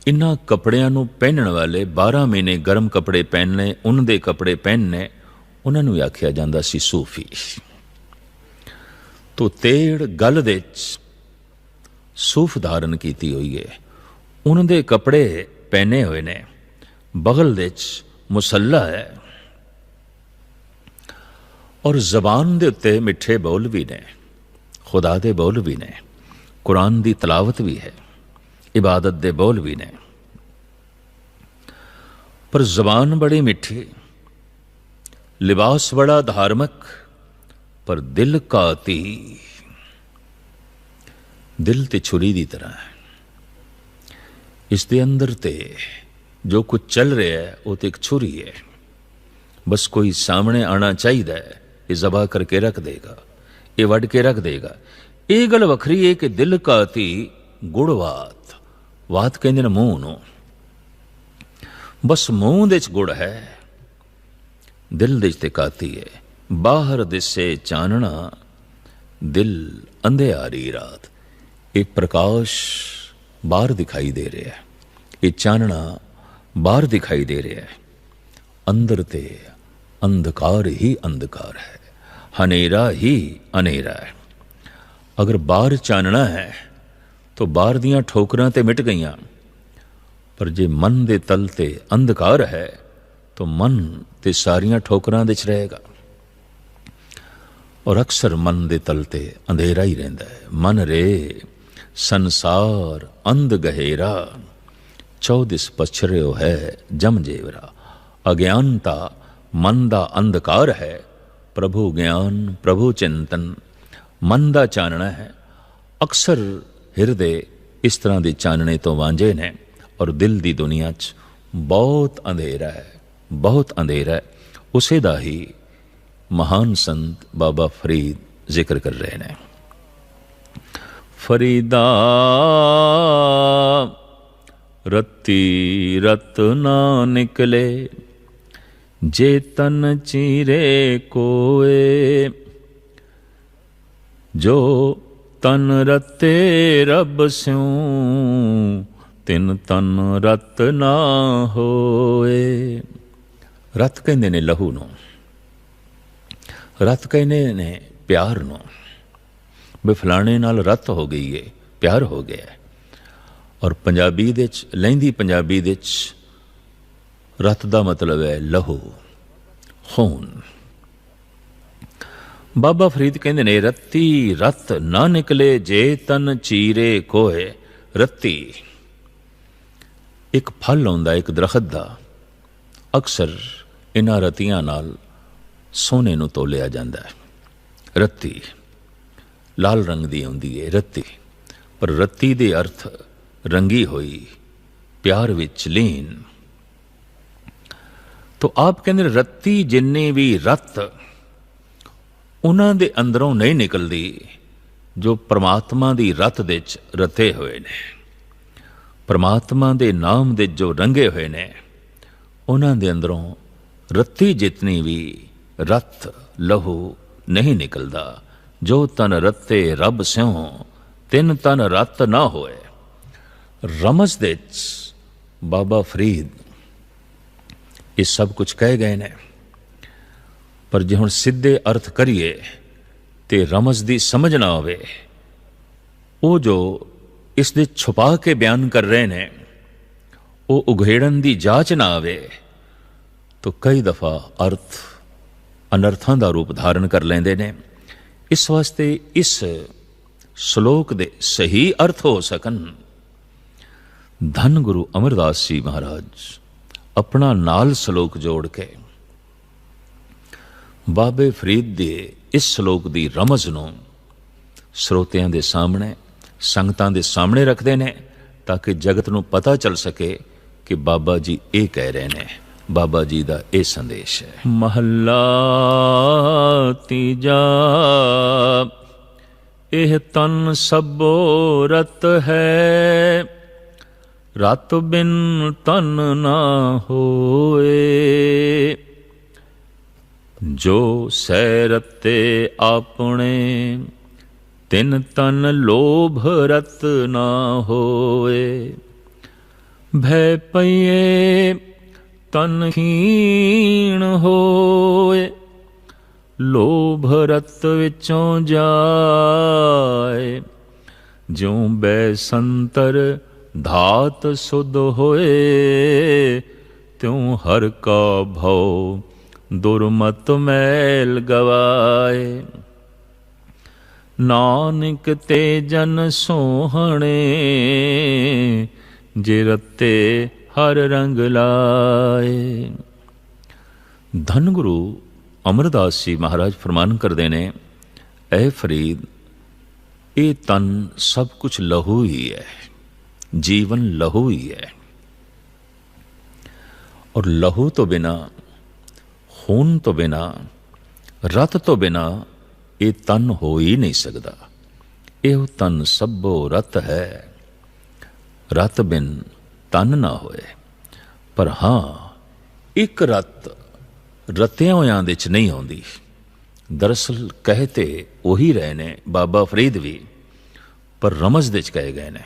इन्हां कपड़ियां नूं पहनण वाले 12 महीने गर्म कपड़े पहनने, उन दे कपड़े पहनने, उन्हां नूं आखिया जांदा सी सूफी। तो तेड़ गल दे सूफ धारण कीती हुई है, उन दे कपड़े पहने हुए ने, बगल दे मुसल्ला है, और जबान दे उत्ते मिठे बोल भी ने, खुदा दे बोल भी ने, कुरान दी तलावत भी है, इबादत दे बोल भी ने। पर जबान बड़ी मिठी, लिबास बड़ा धार्मिक, पर दिल काती, दिल ते छुरी दी तरह है। इस दे अंदर ते जो कुछ चल रहा है वो तो एक छुरी है, बस कोई सामने आना चाहिए, ये जबा करके रख देगा, ये वड के रख देगा। ये गल वखरी है कि दिल काती गुड़वात, वात कहते मूँह नूं, बस मूँह दे गुड़ है, दिल दे ते काती है। बाहर दिसे चानना, दिल अंधेरी रात। ये प्रकाश बाहर दिखाई दे रहा है, ये चानना बाहर दिखाई दे रहा है, अंदर ते अंधकार ही अंधकार है, हनेरा ही अनेरा है। अगर बाहर चानना है तो बाहर दियां ठोकरां ते मिट गईयां, पर जे मन दे तल ते अंधकार है तो मन ते सारियां ठोकरां दे च रहेगा। और अक्सर मन दे तल ते अंधेरा ही रहिंदा है। मन रे संसार अंध गहेरा, 24 पछरियो है जम जेवरा। अज्ञानता मन दा अंधकार है, प्रभु ज्ञान प्रभु चिंतन मन दा चानना है। अक्सर हिरदे इस तरह के चानने तो वांझे ने, और दिल की दुनिया च बहुत अंधेरा है, बहुत अंधेरा है। उसे दा ही महान संत बाबा फरीद जिक्र कर रहे हैं। फरीदा रत्ती रत ना निकले, जे तन चीरे कोए, जो तन रते रब स्यों, तिन तन रत ना होए। रत कहते ने लहू नूं, रत कहते ने प्यार नूं। भी फलाने नाल रत हो गई है, प्यार हो गया है। और पंजाबी दे च, लहिंदी पंजाबी दे च रत दा मतलब है लहू, खून। बाबा फरीद कहते ने रत्ती रत ना निकले, जे तन चीरे कोए। रत्ती एक फल आउंदा एक दरखत दा, अक्सर इन्हां रत्तियां नाल सोने नूं तोलिया जांदा है। रत्ती लाल रंग दी आउंदी है रत्ती, पर रत्ती दे अर्थ रंगी हुई, प्यार विच लीन। तो आप कहते रत्ती जिन्नी भी रत उन्हां दे अंदरों नहीं निकलदी, जो परमात्मा दी रत दे च रते हुए ने, परमात्मा दे नाम दे जो रंगे हुए ने, उन्हां दे अंदरों रत्ती जितनी भी रत लहू नहीं निकलदा, जो तन रत्ते रब स्यों तिन तन रत ना होए। रमज दे बाबा फरीद ये सब कुछ कह गए ने, पर जे हुण सीधे अर्थ करिए ते रमज दी समझ ना आवे, वो जो इस दे छुपा के बयान कर रहे ने वो उघेड़न दी जांच ना आवे, तो कई दफा अर्थ अनर्थां दा रूप धारण कर लेंदे ने। इस वास्ते इस श्लोक दे सही अर्थ हो सकन, धन गुरु अमरदास जी महाराज अपना नाल श्लोक जोड़ के बाबे फरीद दे इस श्लोक दी रमज नूं ਸਰੋਤਿਆਂ ਦੇ ਸਾਹਮਣੇ, ਸੰਗਤਾਂ ਦੇ ਸਾਹਮਣੇ ਰੱਖਦੇ ਨੇ, ताकि जगत नूं पता चल सके कि बाबा जी ये कह रहे ने। बाबा जी का यह संदेश है। महला तीजा एह तन सबो रत है, रत बिन तन ना होए। जो सै रते आपने तिन तन लोभ रत ना होए। भय पइए तन हीण होए, लोभ रत विचों जाए। ज्यों बैसंतर धात सुध होए, त्यों हर का भव दुर्मत मैल गवाए। नानक ते जन सोहणे, जे रते हर रंग लाए। धन गुरु अमरदास जी महाराज फरमान करते ने, ऐ फरीद ये तन सब कुछ लहू ही है, जीवन लहू ही है। और लहू तो बिना, खून तो बिना, रत तो बिना ये तन हो ही नहीं सकता। यह तन सबो रत है, रत बिन तन ना होए। पर हाँ, एक रत रत्तियां होयां दे च नहीं आउंदी। दरअसल कहते वही रहे ने बाबा फरीद भी, पर रमज दे च कहे गए ने।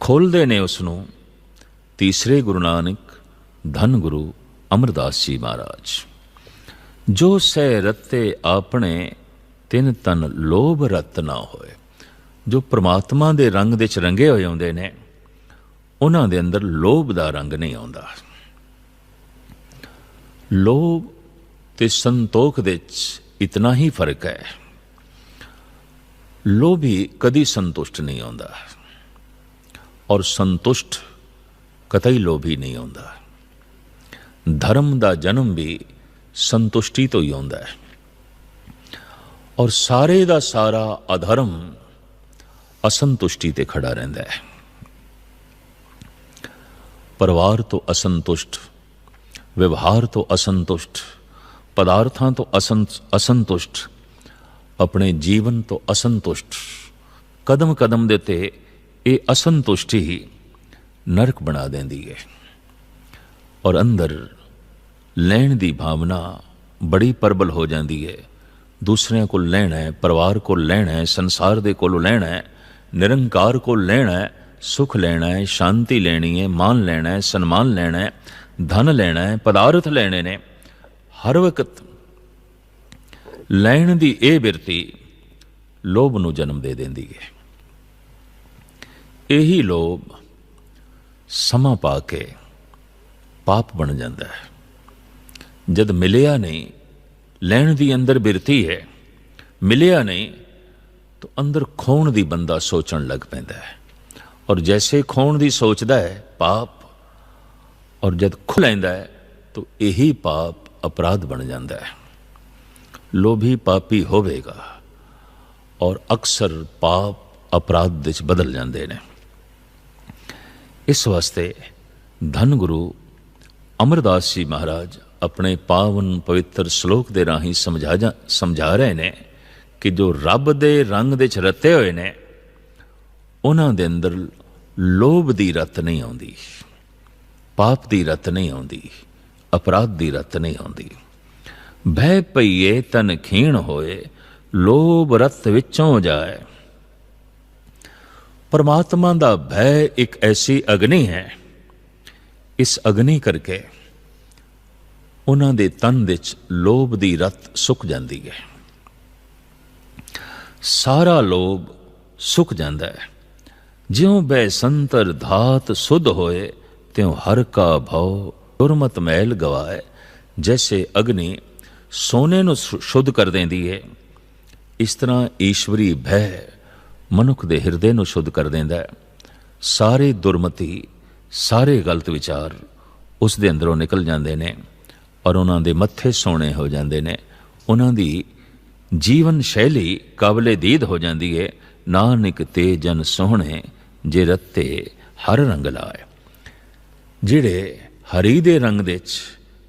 खोलते ने उसनूं तीसरे गुरु नानक धन गुरु अमरदास जी महाराज। जो सै रत्ते आपने तिन तन लोभ रत ना होए। जो परमात्मा दे रंग दे च रंगे होए आउंदे ने, उन्हां दे अंदर लोभ दा रंग नहीं आउंदा। लोभ ते संतोख दे च इतना ही फर्क है। लोभी कदी संतुष्ट नहीं आउंदा, और संतुष्ट कतई लोभी नहीं आउंदा। धर्म दा जन्म भी संतुष्टि तो ही आउंदा है, और सारे दा सारा अधर्म असंतुष्टि ते खड़ा रहिंदा है। परिवार तो असंतुष्ट, व्यवहार तो असंतुष्ट, पदार्थां तो असंतुष्ट, अपने जीवन तो असंतुष्ट। कदम कदम दे ते ये असंतुष्टि ही नरक बना देंदी है। और अंदर लैण दी भावना बड़ी प्रबल हो जाती है। दूसरों को लैना है, परिवार को लैना है, संसार दे कोलों लैना है, निरंकार को लैना है, सुख लेना है, शांति लेनी है, मान लेना है, सन्मान लेना है, धन लेना है, पदार्थ लेने ने। हर वक्त लैण दी ये बिरती लोभ नूं जन्म दे देंदी है। यही लोभ समा पा के पाप बन जाता है। जद मिलिया नहीं, लैण दी अंदर बिरती है, मिलिया नहीं तो अंदर खोण दी बंदा सोचण लग पैंदा है। और जैसे खोण दी सोचदा है पाप, और जद खो लैंदा है तो यही पाप अपराध बन जाता है। लोभी पापी होवेगा, और अक्सर पाप अपराध दे च बदल जाते हैं। इस वास्ते धन गुरु अमरदास जी महाराज अपने पावन पवित्र श्लोक दे राही समझा रहे ने कि जो रब दे रंग दे च रते हुए ने, उन्हां दे अंदर लोभ दी रत नहीं आउंदी, पाप दी रत नहीं आउंदी, अपराध दी रत नहीं होंदी। भय पईए तन खीण होए, लोभ रत विचों जाए। परमात्मा दा भय एक ऐसी अग्नि है, इस अग्नि करके उन्हां दे तन विच लोभ दी रत सुक जांदी है। सारा लोभ सुक जांदा है। ज्यों बैसंतर धात सुध होए, त्यों हर का भव दुर्मत मैल गवाए। जैसे अग्नि सोने नूं शुद्ध कर देंदी है, इस तरह ईश्वरी भय मनुख दे हिरदे नूं शुद्ध कर देंदा है। सारे दुर्मति, सारे गलत विचार उस दे अंदरों निकल जाते हैं और उन्हां दे मत्थे सोने हो जाते हैं। उन्हां दी जीवन शैली काबले दीद हो जाती है। नानक ते जन सोहणे, जे रत्ते हर रंग लाए। जिहड़े हरी दे रंग दे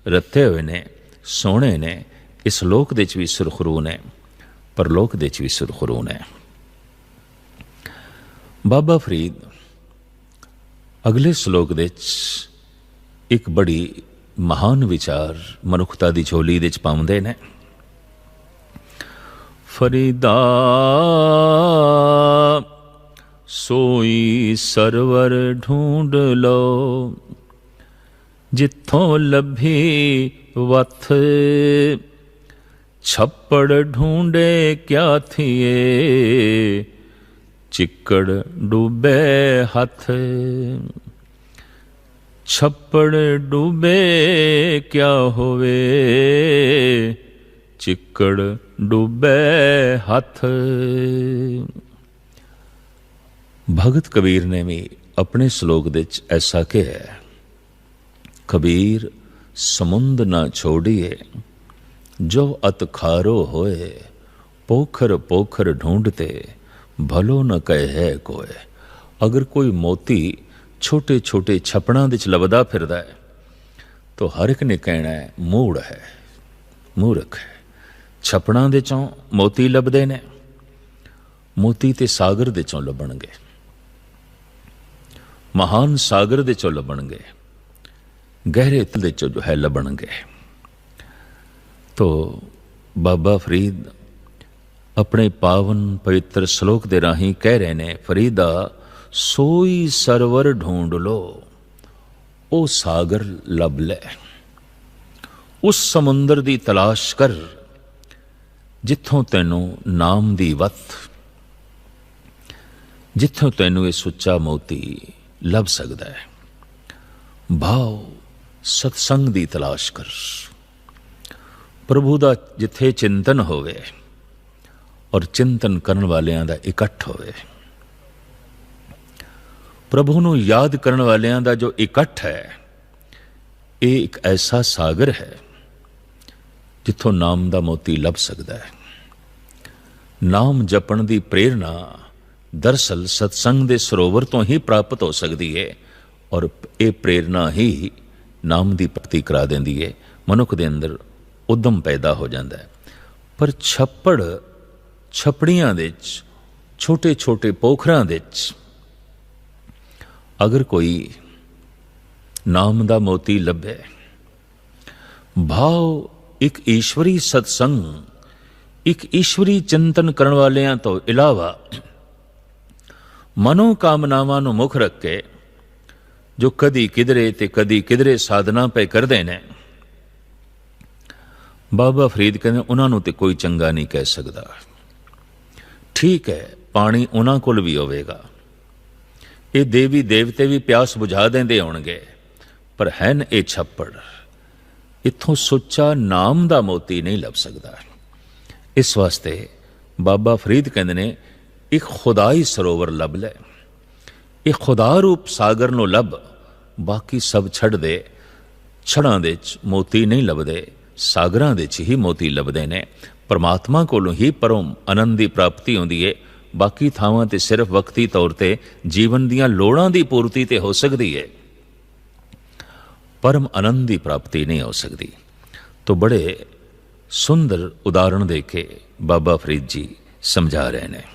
रत्ते हुए ने, सोहणे ने, इस लोक दे भी सुरखरू ने, परलोक दे भी सुरखरू ने। बाबा फरीद अगले श्लोक दे एक बड़ी महान विचार मनुखता दी झोली दे पाउंदे ने। फरीदा सोई सरवर ढूंढ लो, जिथों लभी वथ। छप्पड़ ढूंढे क्या थिए, चिक्कड़ डूबे हथ। छप्पड़ डूबे क्या होवे, चिक्कड़ डूबे हथ। भगत कबीर ने भी अपने श्लोक दे ऐसा कहा है, कबीर समुंद ना छोड़िए, जो अत खारो होए। पोखर पोखर ढूंढते, भलो न कहे कोय। अगर कोई मोती छोटे छोटे छपड़ां दे लभदा फिरदा है, तो हर एक ने कहना है मूड़ है, मूर्ख है। छपड़ां दे चों मोती लभदे ने, मोती ते सागर दे चों लभणगे, महान सागर दे चों लभणगे, गहरे तल दे चों जो है लभणगे। तो बाबा फरीद अपने पावन पवित्र श्लोक दे राही कह रहे ने, फरीदा सोई सरवर ढूंढ लो, ओ सागर लभ ले। उस समुंदर दी तलाश कर, जिथों तैनू नाम दी वत, जिथों तैनू ये सुच्चा मोती लभ सकदा है। भाव सत्संग दी तलाश कर। प्रभु दा जिथे चिंतन होवे और चिंतन करन वालियां दा इकट्ठ होवे। प्रभु नूं याद करन वालियां दा जो इकट्ठ है, ये एक ऐसा सागर है जिथों नाम दा मोती लभ सकदा है। नाम जपण दी प्रेरणा दरअसल सत्संग दे सरोवर तो ही प्राप्त हो सकती है, और ये प्रेरणा ही नाम दी प्राप्ति करा देंदी है। मनुख दे अंदर उद्यम पैदा हो जाता है। पर छप्पड़ छपड़ियां दे छोटे छोटे पोखरां दे अगर कोई नाम दा मोती लभे, भाव एक ईश्वरी सत्संग, एक ईश्वरी चिंतन करने वालियां तो इलावा मनोकामनावां नूं मुख रख के जो कदी किधरे ते कदी किधरे साधना पे करदे ने, बाबा फरीद कहते उन्हां नूं ते कोई चंगा नहीं कह सकदा। ठीक है, पानी उन्हां कोल भी होवेगा, ये देवी देवते भी प्यास बुझा देंदे होणगे, पर हैन ये छप्पड़, इत्थों सुच्चा नाम दा मोती नहीं लभ सकदा। इस वास्ते बाबा फरीद कहते ने एक खुदाई सरोवर लभ ले, एक खुदा रूप सागर नूं लभ, बाकी सब छड़ दे। छड़ां दे मोती नहीं लभदे, सागरां दे ही मोती लभदे ने। परमात्मा कोलों ही परम आनंद की प्राप्ति होंदी है। बाकी थावां ते सिर्फ वक्ती तौर ते जीवन दियां लोड़ां दी पूर्ति ते हो सकती है, परम आनंद की प्राप्ति नहीं हो सकती। तो बड़े सुंदर उदाहरण देके बाबा फरीद जी समझा रहे हैं।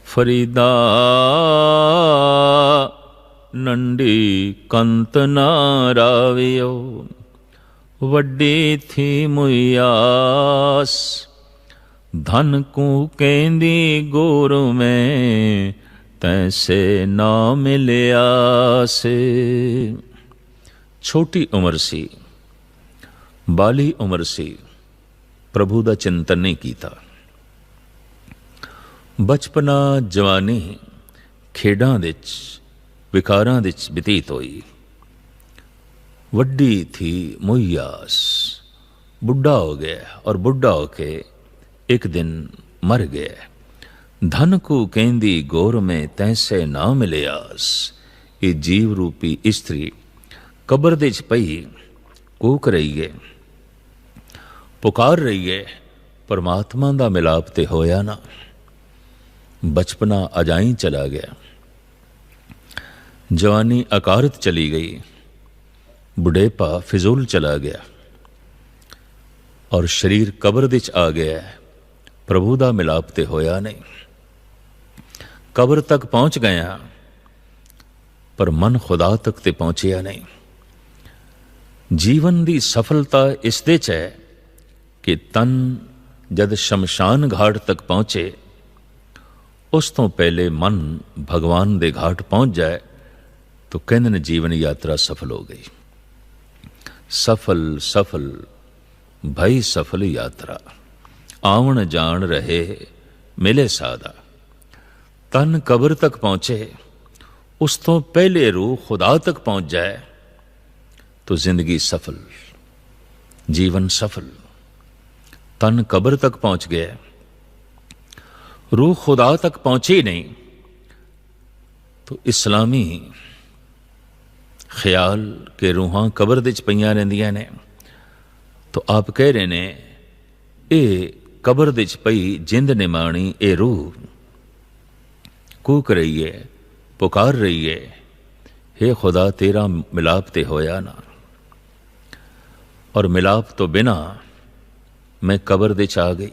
फरीदा नंडी कंत ना रावियो, वड्डी थी मुयास, धन को कहंदी गोर में, तैसे ना मिलिया से। छोटी उम्र सी, बाली उम्र सी, प्रभु दा चिंतन नहीं कीता। बचपना जवानी खेडां विच विकारां विच बतीत होई। वड्डी थी मुयास, बुढ़ा हो गया और बुढ़ा होके एक दिन मर गया। धन को कहंदी गोर में, तैसे ना मिलियास। ये जीव रूपी स्त्री कबर दे च पई कूक रही है, पुकार रही है, परमात्मा दा मिलाप ते होया ना। बचपना अजाई चला गया, जवानी अकारत चली गई, बुढ़ेपा फिजूल चला गया और शरीर कबर दे च आ गया। प्रभु दा मिलाप ते होया नहीं। कबर तक पहुंच गया पर मन खुदा तक ते पहुंचिया नहीं। जीवन दी सफलता इस दे च है कि तन जद शमशान घाट तक पहुंचे, उस तो पहले मन भगवान दे घाट पहुंच जाए तो कहंदे ने जीवन यात्रा सफल हो गई। सफल सफल भई सफल यात्रा, आवन जान रहे मिले सादा। तन कब्र तक पहुंचे, उस तो पहले रूह खुदा तक पहुंच जाए तो जिंदगी सफल, जीवन सफल। तन कब्र तक पहुंच गया, रूह खुदा तक पहुंची नहीं तो इस्लामी ख्याल के रूहां कब्र दे च पईयां रहिंदियां ने। तो आप कह रहे ने ये कब्र दे च पई जिंद निमाणी ये रूह कूक रही है, पुकार रही है, हे खुदा तेरा मिलाप ते होया ना। और मिलाप तो बिना मैं कब्र दे च आ गई,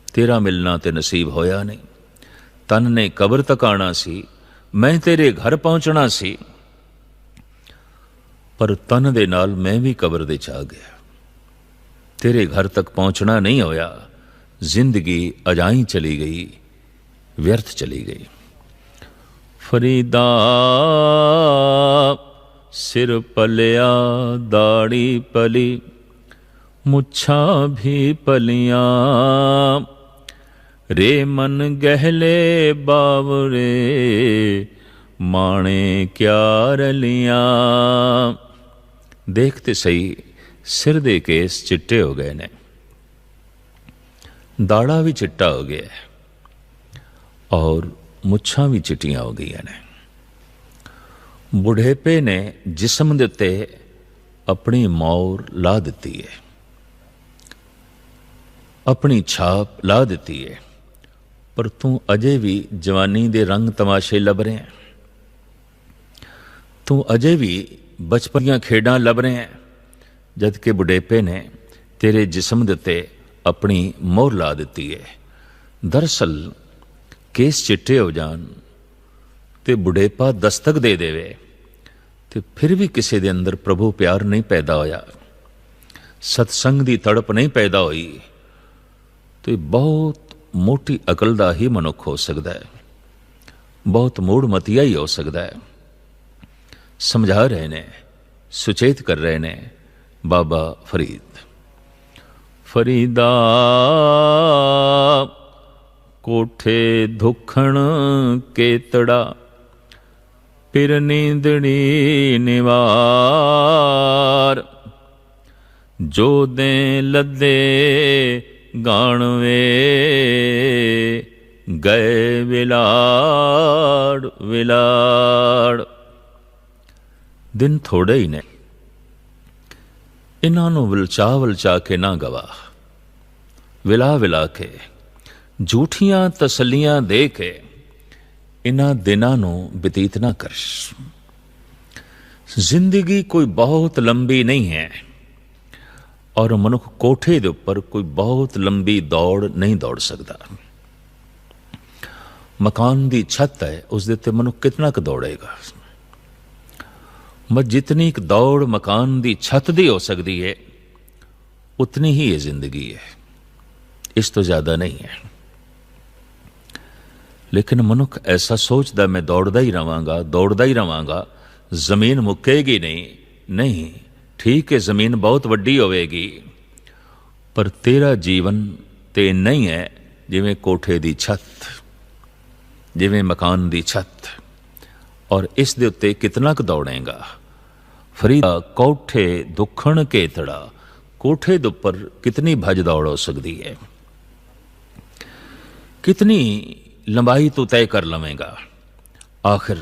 तेरा मिलना ते नसीब होया नहीं। तन ने कब्र तक आना सी, मैं तेरे घर पहुंचना सी, पर तन दे नाल मैं भी कब्र दे च आ गया। तेरे घर तक पहुंचना नहीं होया, जिंदगी अजाई चली गई, व्यर्थ चली गई। फरीदा सिर पलिया, दाढ़ी पली, मुच्छा भी पलियां, रे मन गहले बावरे, माणे क्या रलियां। देखते सही सिर दे केस चिट्टे हो गए ने, दाढ़ा भी चिट्टा हो गया है और मुच्छां भी चिट्टियां हो गई ने। बुढ़ेपे ने जिस्म दे उत्ते अपनी मौर ला दी है, अपनी छाप ला दी है, पर तू अजे भी जवानी दे रंग तमाशे लब रहे हैं। तू अजे भी बचपन दीयां खेडां लब रहे हैं, जबकि बुढ़ेपे ने तेरे जिस्म दे उत्ते अपनी मोहर ला दी है। दरअसल केस चिट्टे हो जान ते बुढ़ेपा दस्तक दे देवे ते फिर भी किसी दे अंदर प्रभु प्यार नहीं पैदा होया, सत्संग दी तड़प नहीं पैदा हुई, तो बहुत मोटी अकल दा ही मनुख हो सकता है, बहुत मूढ़मतिया ही हो सकता है। समझा रहे ने, सुचेत कर रहे ने बाबा फरीद। फरीदा कोठे धुखण केतड़ा, फिर नींदड़ी निवार, जो दे लदे गाणवे, गए विलाड़ विलाड़। दिन थोड़े ही ने, इन्हां नूं वलचा के ना गवा, विला विला के झूठियां तसलियां दे के इन्हां दिनां नूं बतीत ना कर। जिंदगी कोई बहुत लंबी नहीं है और मनुख कोठे दे उपर कोई बहुत लंबी दौड़ नहीं दौड़ सकता। मकान दी छत है, उस दे ते मनुख कितना क दौड़ेगा। बस जितनी एक दौड़ मकान दी छत दी हो सकती है उतनी ही ये जिंदगी है, इस तो ज्यादा नहीं है। लेकिन मनुख ऐसा सोचता मैं दौड़दा ही रवांगा, जमीन मुक्केगी नहीं। ठीक है, जमीन बहुत वड्डी होवेगी, पर तेरा जीवन ते नहीं है जिवें कोठे दी छत, जिवें मकान दी छत। और इस दे उत्ते कितना क दौड़ेगा। फरीदा कोठे दुखण के तड़ा, कोठे दे उपर कितनी भज दौड़ हो सकती है, कितनी लंबाई तू तय कर लवेगा, आखिर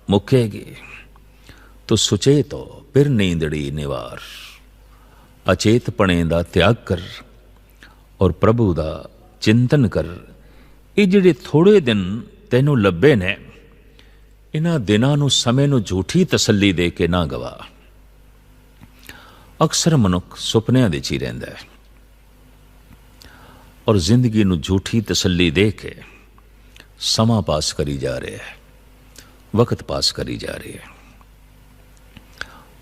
मुक्केगी। तो सुचे तो फिर नींदड़ी निवार, अचेतपणे दा त्याग कर और प्रभु दा चिंतन कर। ये जिहड़े थोड़े दिन तैनू लब्बे ने, इन्हां दिनां नू समय नू झूठी तसल्ली दे के ना गवा। अक्सर मनुख सुपनियां दे च ही रहिंदा है और जिंदगी नू झूठी तसल्ली दे के समा पास करी जा रहे है, वक्त पास करी जा रही है।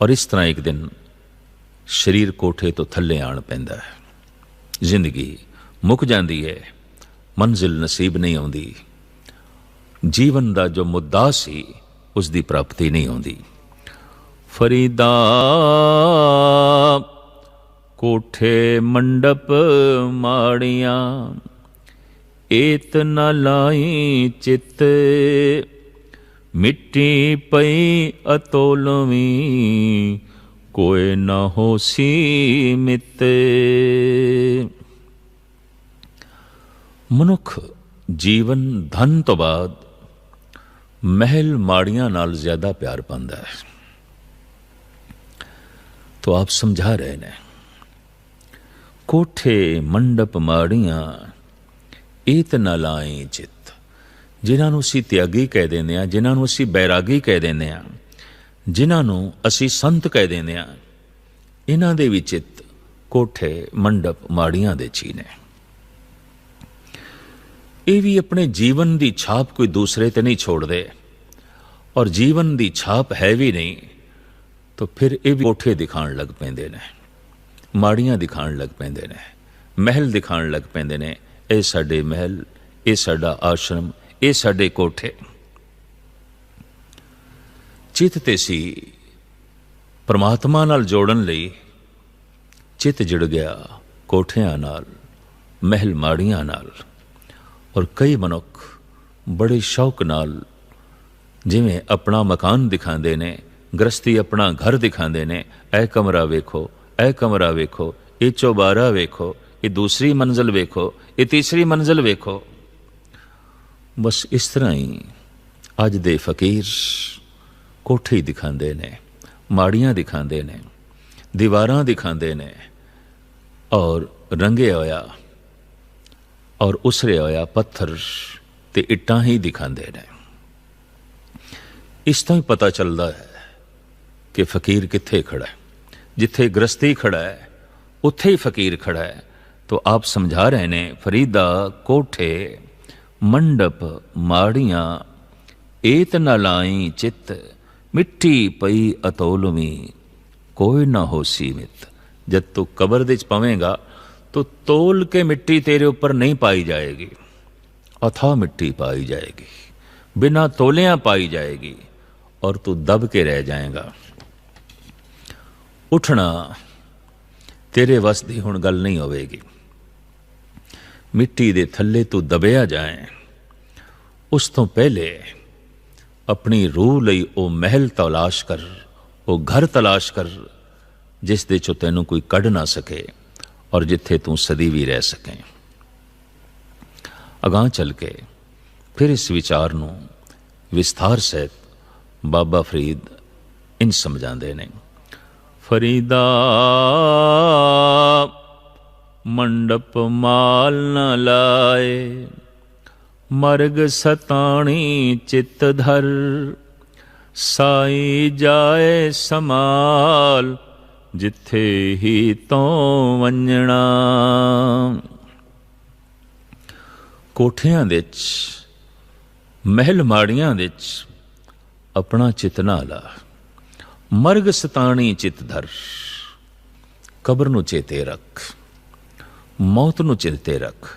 और इस तरह एक दिन शरीर कोठे तो थल्ले आण पैंदा है, जिंदगी मुक जाती है, मंजिल नसीब नहीं आती, जीवन का जो मुद्दा सी उसकी प्राप्ति नहीं आती। फरीदा कोठे मंडप माड़ियां, एत न लाई चित, मिट्टी पई अतोलवी, कोई न होसी मित। मनुख जीवन धन तो बाद महल माड़ियां नाल ज्यादा प्यार पांदा है। तो आप समझा रहे ने, कोठे मंडप माड़ियां इत न लाए चित। जिन्हां नूं असीं त्यागी कह देंदे आ, जिन्हां नूं असीं बैरागी कह देंदे आ, जिन्हां नूं असीं संत कह देंदे आ, इन्हां दे भी चित कोठे मंडप माड़ियां दे ची ने। ये भी अपने जीवन की छाप कोई दूसरे ते नहीं छोड़ते, और जीवन की छाप है भी नहीं, तो फिर ये भी कोठे दिखाण लग पैंदे ने, माड़ियां दिखाण लग पैंदे ने, महल दिखाण लग पैंदे ने। ये साडे महल, ये साडा आश्रम, ये साडे कोठे। चित ते सी परमात्मा नाल जोड़न लई चित जुड़ गया कोठियां नाल, महल माड़ियां नाल। और कई मनुख बड़े शौक नाल जिवें अपना मकान दिखांदे ने, गृहस्थी अपना घर दिखांदे ने, ऐ कमरा वेखो, ऐ कमरा वेखो, ये चौबारा वेखो, ये दूसरी मंजिल वेखो, ये तीसरी मंजिल वेखो। बस इस तरह ही अज दे फकीर कोठी दिखांदे ने, माड़ियां दिखांदे ने, दीवारां दिखांदे ने, और रंगे होया और उसरे होया पत्थर ते इट्टां ही दिखांदे ने। इस तो ही पता चलता है कि फकीर कित्थे खड़ा है। जिथे गृहस्थी खड़ा है उत्थे ही फकीर खड़ा है। तो आप समझा रहे ने, फरीदा कोठे मंडप माड़ियां एत न लाई चित, मिट्टी पई अतोलवी, कोई ना हो सीमित। जब तू कबर दे पवेगा तो तोल के मिट्टी तेरे ऊपर नहीं पाई जाएगी, अथा मिट्टी पाई जाएगी, बिना तोलियां पाई जाएगी, और तू दब के रह जाएगा। उठना तेरे वस दी हुण गल नहीं होवेगी। मिट्टी दे थल्ले तू दबिया जाए, उस तो पहले अपनी रूह लई ओ महल तलाश कर, ओ घर तलाश कर, जिस दे चो तैनू कोई कढ़ ना सके और जिथे तू सदी भी रह सके। अगां चल के फिर इस विचार नू विस्तार सहित बाबा फरीद इन समझाते ने। फरीदा मंडप माल न लाए, मर्ग सताणी चित धर, साई जाए समाल, जिथे ही तो वंजना। कोठियां दे विच, महल माड़ियां दे विच अपना चित ना ला, ਮਰਗ ਸਤਾਣੀ ਚਿਤ ਧਰ, ਕਬਰ ਨੂੰ ਚੇਤੇ ਰੱਖ, ਮੌਤ ਨੂੰ ਚੇਤੇ ਰੱਖ।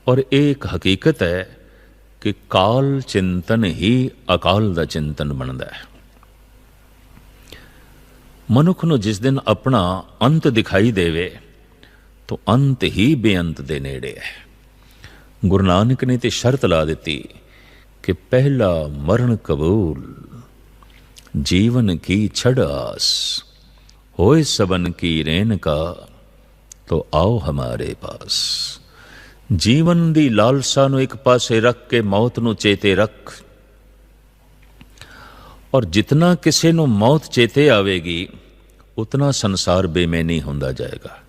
ਔਰ ਇਹ ਇੱਕ ਹਕੀਕਤ ਹੈ ਕਿ ਕਾਲ ਚਿੰਤਨ ਹੀ ਅਕਾਲ ਦਾ ਚਿੰਤਨ ਬਣਦਾ ਹੈ। ਮਨੁੱਖ ਨੂੰ ਜਿਸ ਦਿਨ ਆਪਣਾ ਅੰਤ ਦਿਖਾਈ ਦੇਵੇ ਤਾਂ ਅੰਤ ਹੀ ਬੇਅੰਤ ਦੇ ਨੇੜੇ ਹੈ। ਗੁਰੂ ਨਾਨਕ ਨੇ ਤੇ ਸ਼ਰਤ ਲਾ ਦਿੱਤੀ ਕਿ ਪਹਿਲਾ ਮਰਨ ਕਬੂਲ, ਜੀਵਨ ਕੀ ਛੜ ਆਸ, ਹੋਏ ਸਬਨ ਕੀ ਰੇਨ ਕਾ, ਤੋ ਆਓ ਹਮਾਰੇ ਪਾਸ। ਜੀਵਨ ਦੀ ਲਾਲਸਾ ਨੂੰ ਇੱਕ ਪਾਸੇ ਰੱਖ ਕੇ ਮੌਤ ਨੂੰ ਚੇਤੇ ਰੱਖ। ਔਰ ਜਿਤਨਾ ਕਿਸੇ ਨੂੰ ਮੌਤ ਚੇਤੇ ਆਵੇਗੀ ਉਤਨਾ ਸੰਸਾਰ ਬੇਮੈਨੀ ਹੁੰਦਾ ਜਾਏਗਾ।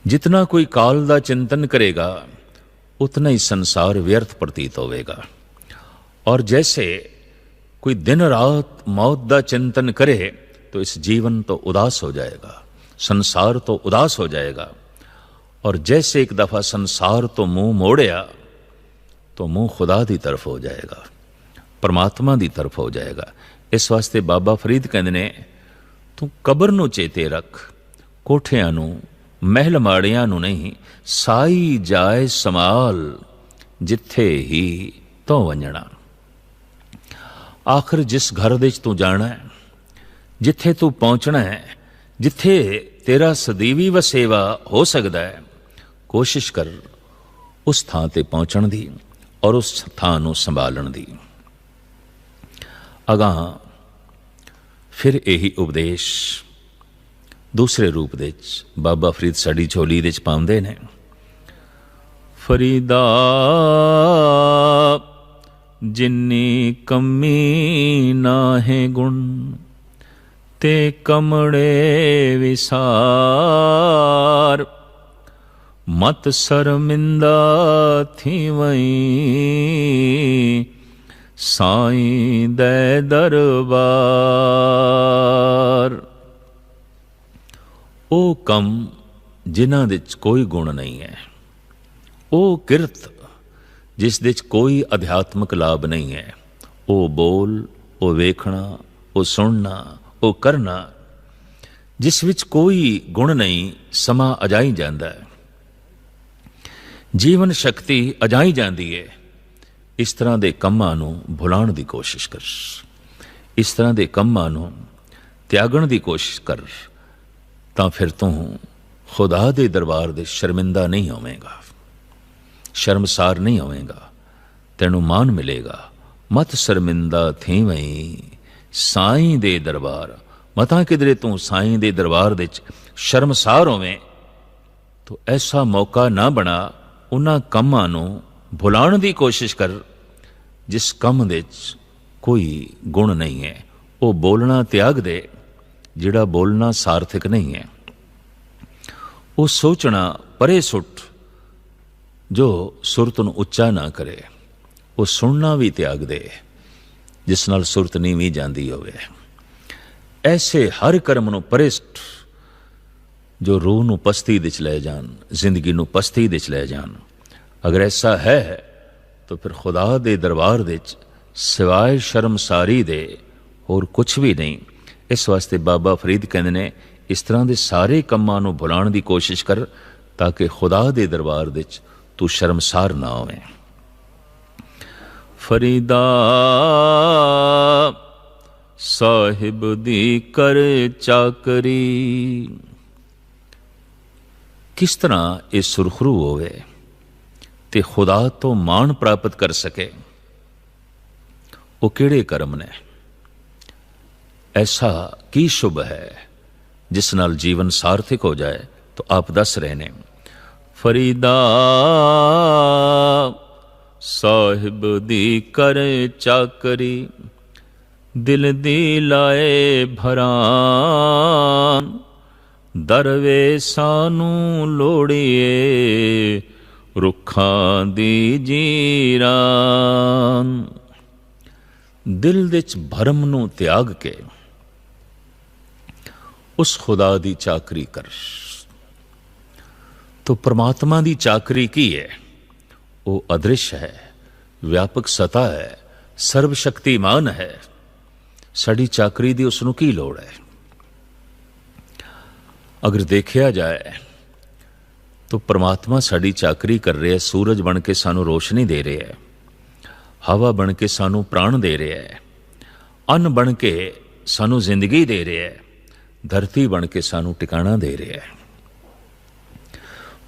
ਜਿਤਨਾ ਕੋਈ ਕਾਲ ਦਾ ਚਿੰਤਨ ਕਰੇਗਾ उतना ही संसार व्यर्थ प्रतीत होवेगा। और जैसे कोई दिन रात मौत का चिंतन करे तो इस जीवन तो उदास हो जाएगा, संसार तो उदास हो जाएगा। और जैसे एक दफ़ा संसार तो मुंह मोड़िया तो मुंह खुदा की तरफ हो जाएगा, परमात्मा की तरफ हो जाएगा। इस वास्ते बाबा फरीद कहते ने तू कबर नूं चेते रख, कोठियां नूं महल माड़ियां नूं नहीं, साई जाए समाल जिथे ही तो वंजणा। आखिर जिस घर दे तू जाना है, जिथे तू पहुंचना है, जिथे तेरा सदीवी वसेवा हो सकता है, कोशिश कर उस थां ते पहुंचण दी और उस थां नूं संभालण दी। अगां फिर यही उपदेश दूसरे रूप दे बाबा फरीद साड़ी झोली दे पाउंदे ने। फरीदा जिन्नी कमी नाहे गुण, ते कमड़े विसार, मत शर्मिंदा थी वही, साईं दे दरबार। ਉਹ ਕੰਮ ਜਿਨ੍ਹਾਂ ਦੇ 'ਚ ਕੋਈ ਗੁਣ ਨਹੀਂ ਹੈ, ਉਹ ਕਿਰਤ ਜਿਸ ਦੇ 'ਚ ਕੋਈ ਅਧਿਆਤਮਕ ਲਾਭ ਨਹੀਂ ਹੈ, ਉਹ ਬੋਲ, ਉਹ ਵੇਖਣਾ, ਉਹ ਸੁਣਨਾ, ਉਹ ਕਰਨਾ ਜਿਸ ਵਿੱਚ ਕੋਈ ਗੁਣ ਨਹੀਂ, ਸਮਾਂ ਅਜਾਈ ਜਾਂਦਾ ਹੈ, ਜੀਵਨ ਸ਼ਕਤੀ ਅਜਾਈ ਜਾਂਦੀ ਹੈ। ਇਸ ਤਰ੍ਹਾਂ ਦੇ ਕੰਮਾਂ ਨੂੰ ਭੁਲਾਉਣ ਦੀ ਕੋਸ਼ਿਸ਼ ਕਰ, ਇਸ ਤਰ੍ਹਾਂ ਦੇ ਕੰਮਾਂ ਨੂੰ ਤਿਆਗਣ ਦੀ ਕੋਸ਼ਿਸ਼ ਕਰ, ਤਾਂ ਫਿਰ ਤੂੰ खुदा दे दरबार दे शर्मिंदा नहीं होवेगा, शर्मसार नहीं होवेगा, तेनू मान मिलेगा। मत शर्मिंदा थी वही, साईं दे दरबार। मता किधरे तू साईं दे दरबार दे शर्मसार होवें तो ऐसा मौका ना बना। उन्हां कम्मां नूं भुलाण दी कोशिश कर जिस कम दे कोई गुण नहीं है। वो बोलना त्याग दे जिहड़ा बोलना सार्थक नहीं है। वो सोचना परे सुट जो सुरत नूं उच्चा ना करे। वो सुनना भी त्याग दे जिस नाल सुरत नीवीं जांदी होवे। ऐसे हर कर्म नूं परे सुट जो रूह नूं पस्ती दे च लै जान, जिंदगी नूं पस्ती दे च लै जान। अगर ऐसा है तो फिर खुदा दे दरबार दे सिवाय शर्मसारी दे और कुछ भी नहीं। इस वास्ते बाबा फरीद कहते ने इस तरह के सारे कम्मां नूं भुलाण दी कोशिश कर ताकि खुदा दे दरबार दे तू शर्मसार ना होवें। फरीदा साहिब दी कर चाकरी। किस तरह ये सुरखरू होवे ते खुदा तो मान प्राप्त कर सके, वो किहड़े कर्म ने? ऐसा की शुभ है जिस नाल जीवन सार्थक हो जाए? तो आप दस रहे ने। फरीदा साहिब दी कर चाकरी, दिल दी लाए भरान, दरवे सानू लोड़िए रुखां दी जीरान। दिल दे च भरम नूं त्याग के उस खुदा दी चाकरी कर। तो परमात्मा दी चाकरी की है? वो अदृश्य है, व्यापक सता है, सर्वशक्तिमान है। ਸਾਡੀ ਚਾਕਰੀ ਦੀ ਉਸ ਨੂੰ ਕੀ ਲੋੜ ਹੈ। ਅਗਰ ਦੇਖਿਆ ਜਾਏ ਤਾਂ ਪਰਮਾਤਮਾ ਸਾਡੀ ਚਾਕਰੀ ਕਰ ਰਿਹਾ, ਸੂਰਜ ਬਣ ਕੇ ਸਾਨੂੰ ਰੋਸ਼ਨੀ ਦੇ ਰਿਹਾ ਹੈ, ਹਵਾ ਬਣ ਕੇ ਸਾਨੂੰ ਪ੍ਰਾਣ ਦੇ ਰਿਹਾ ਹੈ, ਅੰਨ ਬਣ ਕੇ ਸਾਨੂੰ ਜ਼ਿੰਦਗੀ ਦੇ ਰਿਹਾ ਹੈ, ਧਰਤੀ ਬਣ ਕੇ ਸਾਨੂੰ ਟਿਕਾਣਾ ਦੇ ਰਿਹਾ ਹੈ,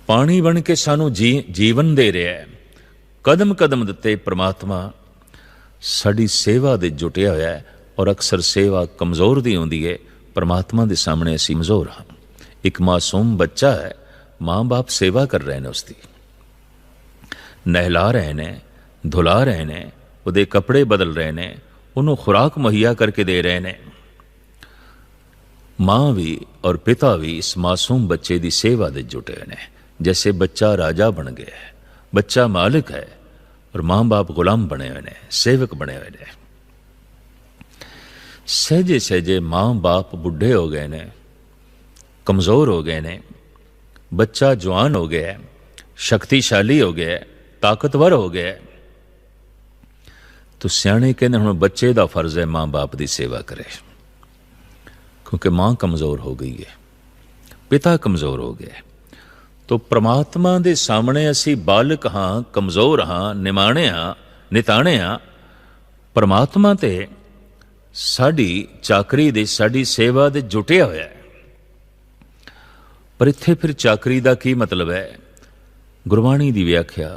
ਪਾਣੀ ਬਣ ਕੇ ਸਾਨੂੰ ਜੀਵਨ ਦੇ ਰਿਹਾ ਹੈ। ਕਦਮ ਕਦਮ ਦਿੱਤੇ ਪਰਮਾਤਮਾ ਸਾਡੀ ਸੇਵਾ ਦੇ ਜੁਟਿਆ ਹੋਇਆ ਹੈ। ਔਰ ਅਕਸਰ ਸੇਵਾ ਕਮਜ਼ੋਰ ਦੀ ਹੁੰਦੀ ਹੈ, ਪਰਮਾਤਮਾ ਦੇ ਸਾਹਮਣੇ ਅਸੀਂ ਕਮਜ਼ੋਰ ਹਾਂ। ਇੱਕ ਮਾਸੂਮ ਬੱਚਾ ਹੈ, ਮਾਂ ਬਾਪ ਸੇਵਾ ਕਰ ਰਹੇ ਨੇ, ਉਸਦੀ ਨਹਿਲਾ ਰਹੇ ਨੇ, ਧੁਲਾ ਰਹੇ ਨੇ, ਉਹਦੇ ਕੱਪੜੇ ਬਦਲ ਰਹੇ ਨੇ, ਉਹਨੂੰ ਖੁਰਾਕ ਮੁਹੱਈਆ ਕਰਕੇ ਦੇ ਰਹੇ ਨੇ। ਮਾਂ ਵੀ ਔਰ ਪਿਤਾ ਵੀ ਇਸ ਮਾਸੂਮ ਬੱਚੇ ਦੀ ਸੇਵਾ ਦੇ ਜੁਟੇ ਨੇ। जैसे बच्चा राजा बन गया है, बच्चा मालिक है और माँ बाप गुलाम बने हुए ने, सेवक बने हुए ने। सहजे सहजे माँ बाप बुढ़े हो गए ने, कमज़ोर हो गए ने, बच्चा जवान हो गया, शक्तिशाली हो गया, ताकतवर हो गया, तो सियाणे कहते हुण बच्चे का फर्ज है माँ बाप की सेवा करे, क्योंकि माँ कमज़ोर हो गई है, पिता कमज़ोर हो गया। तो परमात्मा दे सामने असी बालक हाँ, कमज़ोर हाँ, निमाणे हाँ, निताणे हाँ। परमात्मा ते साड़ी चाकरी दे, साड़ी सेवा दे जुटिया होया है। पर इत्थे फिर चाकरी दा की मतलब है? गुरबाणी दी व्याख्या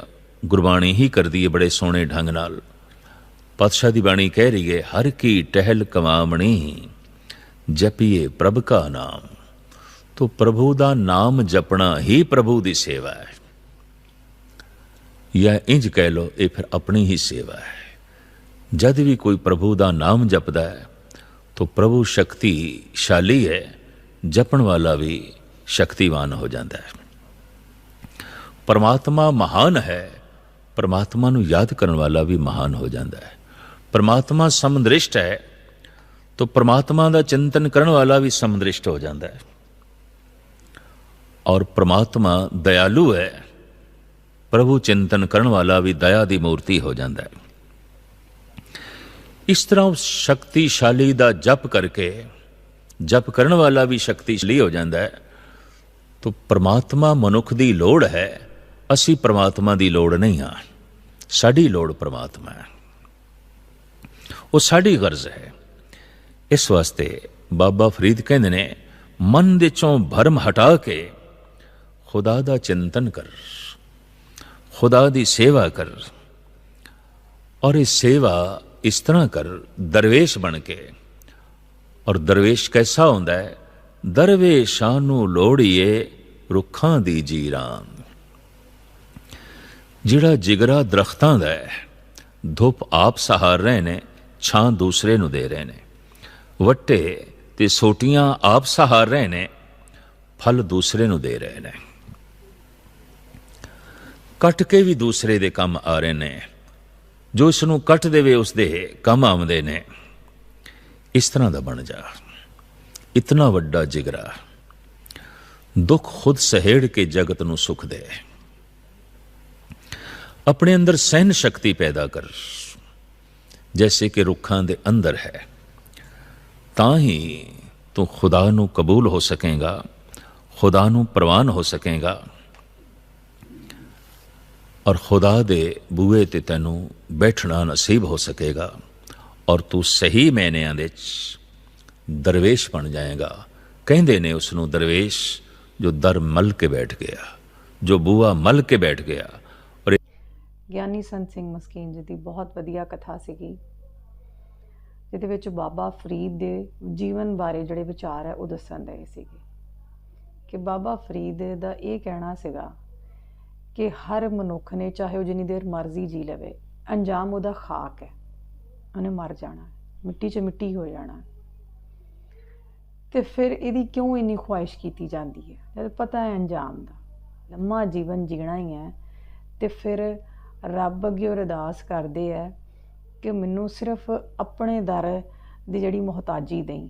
गुरबाणी ही कर दी है बड़े सोहने ढंग नाल। पातशाह दी बाणी कह रही है, हर की टहल कमावणी जपिए प्रभ का नाम। तो प्रभु का नाम जपना ही प्रभु की सेवा है, या इंज कह लो ये फिर अपनी ही सेवा है। जद भी कोई प्रभु का नाम जपदा है तो प्रभु शक्तिशाली है, जपण वाला भी शक्तिवान हो जाता है। परमात्मा महान है, परमात्मा नूं याद करने वाला भी महान हो जाता है। परमात्मा समदृष्ट है तो परमात्मा का चिंतन करने वाला भी समदृष्ट हो जाता है। और परमात्मा दयालु है, प्रभु चिंतन करने वाला भी दया की मूर्ति हो जाता है। इस तरह उस शक्तिशाली का जप करके, जप करने वाला भी शक्तिशाली हो जाता है। तो परमात्मा मनुख की लोड़ है, असी परमात्मा की लोड़ नहीं हाँ। साड़ी लोड़ परमात्मा है, वो साड़ी गर्ज है। इस वास्ते बाबा फरीद कहते ने, मन दे चों भरम हटा के खुदा दा चिंतन कर, खुदा दी सेवा कर। और ये सेवा इस तरह कर दरवेश बन के। और दरवेश कैसा होंदा है? दरवेशां नूं लोड़िए रुखां दी जीरां। जिहड़ा जिगरा दरख्तां दा है, धुप आप सहार रहे ने, छां दूसरे नूं दे रहे ने, वट्टे ते सोटियां आप सहार रहे ने, फल दूसरे नूं दे रहे ने, कट के भी दूसरे दे कम आ रहे ने, जो इसनूं कट देवे उसदे कम आउंदे ने। इस तरह दा बन जा। इतना वड्डा जिगरा, दुख खुद सहेड़ के जगत नूं सुख दे। अपने अंदर सहन शक्ति पैदा कर, जैसे कि रुखां दे अंदर है। तां ही तू खुदा नूं कबूल हो सकेगा, खुदा नूं प्रवान हो सकेगा, और खुदा दे बूहे ते तैनू बैठना नसीब हो सकेगा। और तू सही मैनियां दे दरवेश बन जाएगा। कहंदे ने उसनूं दरवेश जो दर मल के बैठ गया, जो बूहा मल के बैठ गया। और ਗਿਆਨੀ ਸੰਤ ਸਿੰਘ ਮਸਕੀਨ ਜੀ ਦੀ ਬਹੁਤ ਵਧੀਆ ਕਥਾ ਸੀਗੀ, ਜਿਹਦੇ ਵਿੱਚ ਬਾਬਾ ਫਰੀਦ ਦੇ ਜੀਵਨ ਬਾਰੇ ਜਿਹੜੇ ਵਿਚਾਰ ਹੈ ਉਹ ਦੱਸਣ ਦੇ ਸੀਗੇ ਕਿ ਬਾਬਾ ਫਰੀਦ ਦਾ ਇਹ ਕਹਿਣਾ ਸੀਗਾ ਕਿ ਹਰ ਮਨੁੱਖ ਨੇ ਚਾਹੇ ਉਹ ਜਿੰਨੀ ਦੇਰ ਮਰਜ਼ੀ ਜੀ ਲਵੇ, ਅੰਜਾਮ ਉਹਦਾ ਖਾਕ ਹੈ, ਉਹਨੇ ਮਰ ਜਾਣਾ, ਮਿੱਟੀ 'ਚ ਮਿੱਟੀ ਹੋ ਜਾਣਾ। ਤੇ ਫਿਰ ਇਹਦੀ ਕਿਉਂ ਇੰਨੀ ਖੁਆਇਸ਼ ਕੀਤੀ ਜਾਂਦੀ ਹੈ? ਜਦ ਪਤਾ ਹੈ ਅੰਜਾਮ ਦਾ, ਲੰਮਾ ਜੀਵਨ ਜੀਣਾ ਹੀ ਹੈ। ਤੇ ਫਿਰ ਰੱਬ ਅੱਗੇ ਅਰਦਾਸ ਕਰਦੇ ਹੈ ਕਿ ਮੈਨੂੰ ਸਿਰਫ ਆਪਣੇ ਦਰ ਦੀ ਜਿਹੜੀ ਮੁਹਤਾਜੀ ਦੇਈ,